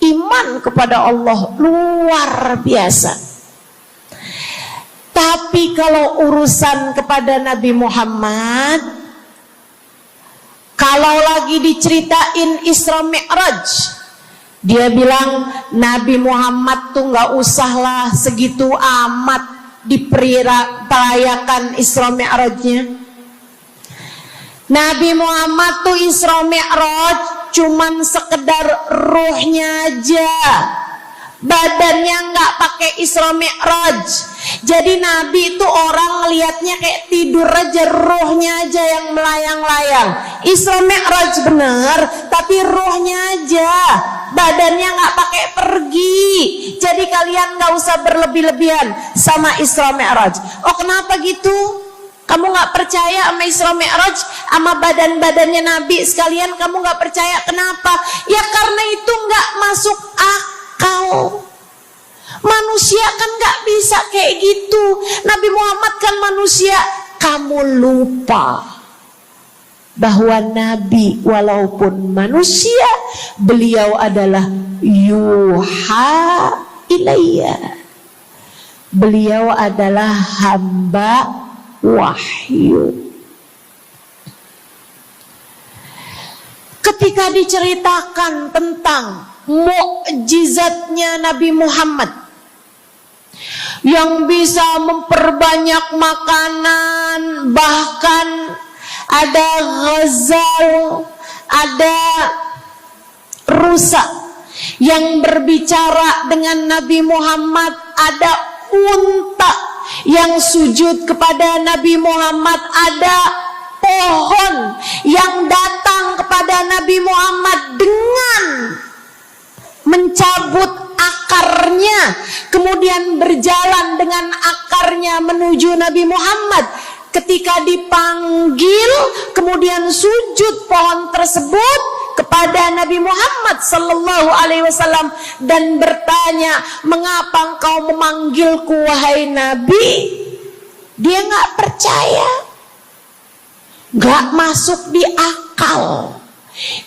iman kepada Allah luar biasa, tapi kalau urusan kepada Nabi Muhammad, kalau lagi diceritain Isra Mi'raj, dia bilang Nabi Muhammad tuh gak usahlah segitu amat diperayakan Isra Mi'rajnya. Nabi Muhammad tuh Isra Mi'raj cuman sekedar ruhnya aja, badannya nggak pakai Isra Mi'raj. Jadi Nabi itu orang ngelihatnya kayak tidur aja, ruhnya aja yang melayang-layang. Isra Mi'raj bener, tapi ruhnya aja, badannya nggak pakai pergi. Jadi kalian nggak usah berlebih-lebihan sama Isra Mi'raj. Oh, kenapa gitu? Kamu gak percaya sama Isra Mi'raj, sama badan-badannya Nabi sekalian, kamu gak percaya. Kenapa? Ya karena itu gak masuk akal. Manusia kan gak bisa kayak gitu. Nabi Muhammad kan manusia. Kamu lupa bahwa Nabi walaupun manusia, beliau adalah yuha ilayya. Beliau adalah hamba wahyu. Ketika diceritakan tentang mukjizatnya Nabi Muhammad yang bisa memperbanyak makanan, bahkan ada ghazal, ada rusa yang berbicara dengan Nabi Muhammad, ada unta yang sujud kepada Nabi Muhammad, ada pohon yang datang kepada Nabi Muhammad dengan mencabut akarnya, kemudian berjalan dengan akarnya menuju Nabi Muhammad. Ketika dipanggil, kemudian sujud pohon tersebut kepada Nabi Muhammad sallallahu alaihi wasallam dan bertanya, "Mengapa engkau memanggilku wahai Nabi?" Dia nggak percaya, nggak masuk di akal.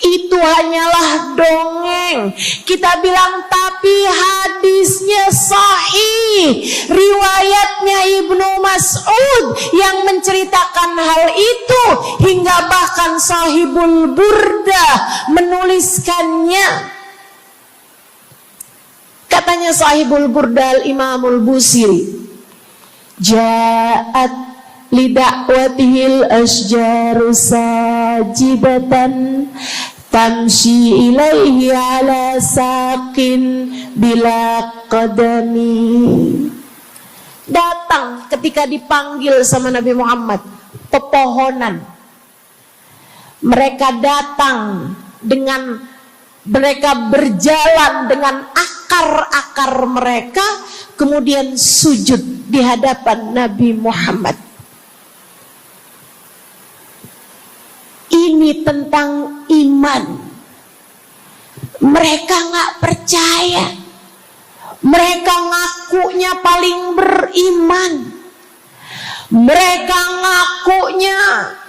Itu hanyalah dongeng. Kita bilang tapi hadisnya sahih, riwayatnya Ibnu Mas'ud yang menceritakan hal itu, hingga bahkan Sahibul Burda menuliskannya. Katanya Sahibul Burda Imamul Busiri, ja'at lidakwatihil asjaru sajidatan tamshi ilaihi ala saqin bila qadami. Datang ketika dipanggil sama Nabi Muhammad pepohonan. Mereka datang dengan, mereka berjalan dengan akar-akar mereka, kemudian sujud di hadapan Nabi Muhammad. Ini tentang iman. Mereka nggak percaya. Mereka ngakunya paling beriman. Mereka ngakunya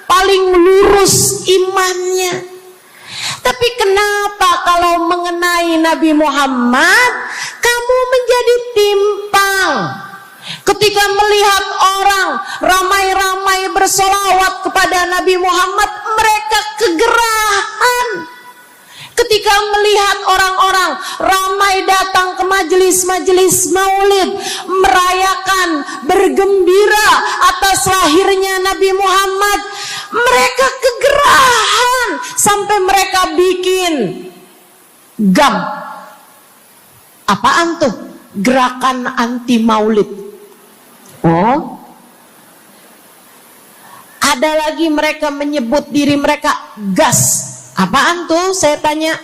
paling lurus imannya. Tapi kenapa kalau mengenai Nabi Muhammad kamu menjadi timpang? Ketika melihat orang ramai-ramai bersolawat kepada Nabi Muhammad, mereka kegerahan. Ketika melihat orang-orang ramai datang ke majelis-majelis maulid, merayakan, bergembira atas lahirnya Nabi Muhammad, mereka kegerahan sampai mereka bikin GAM. Apaan tuh? Gerakan anti maulid. Oh, ada lagi mereka menyebut diri mereka GAS. Apaan tuh? Saya tanya.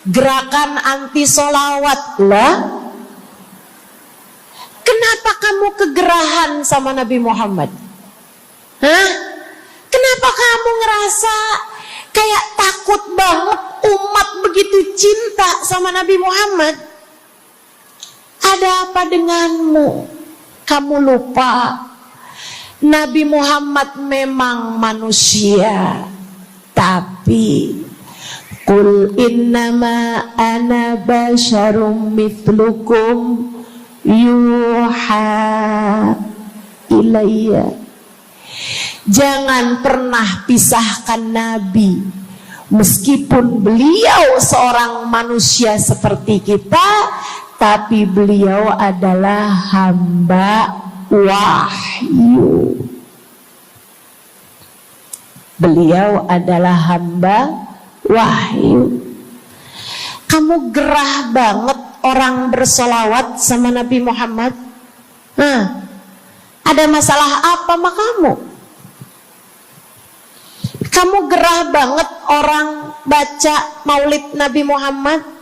Gerakan anti solawat lah. Kenapa kamu kegerahan sama Nabi Muhammad? Hah? Kenapa kamu ngerasa kayak takut banget umat begitu cinta sama Nabi Muhammad? Ada apa denganmu? Kamu lupa Nabi Muhammad memang manusia, tapi qul innama ana basyarum mithlukum yuha ilayya. Jangan pernah pisahkan Nabi, meskipun beliau seorang manusia seperti kita, tapi beliau adalah hamba wahyu. Beliau adalah hamba wahyu. Kamu gerah banget orang bersolawat sama Nabi Muhammad. Ada masalah apa sama kamu? Kamu gerah banget orang baca maulid Nabi Muhammad.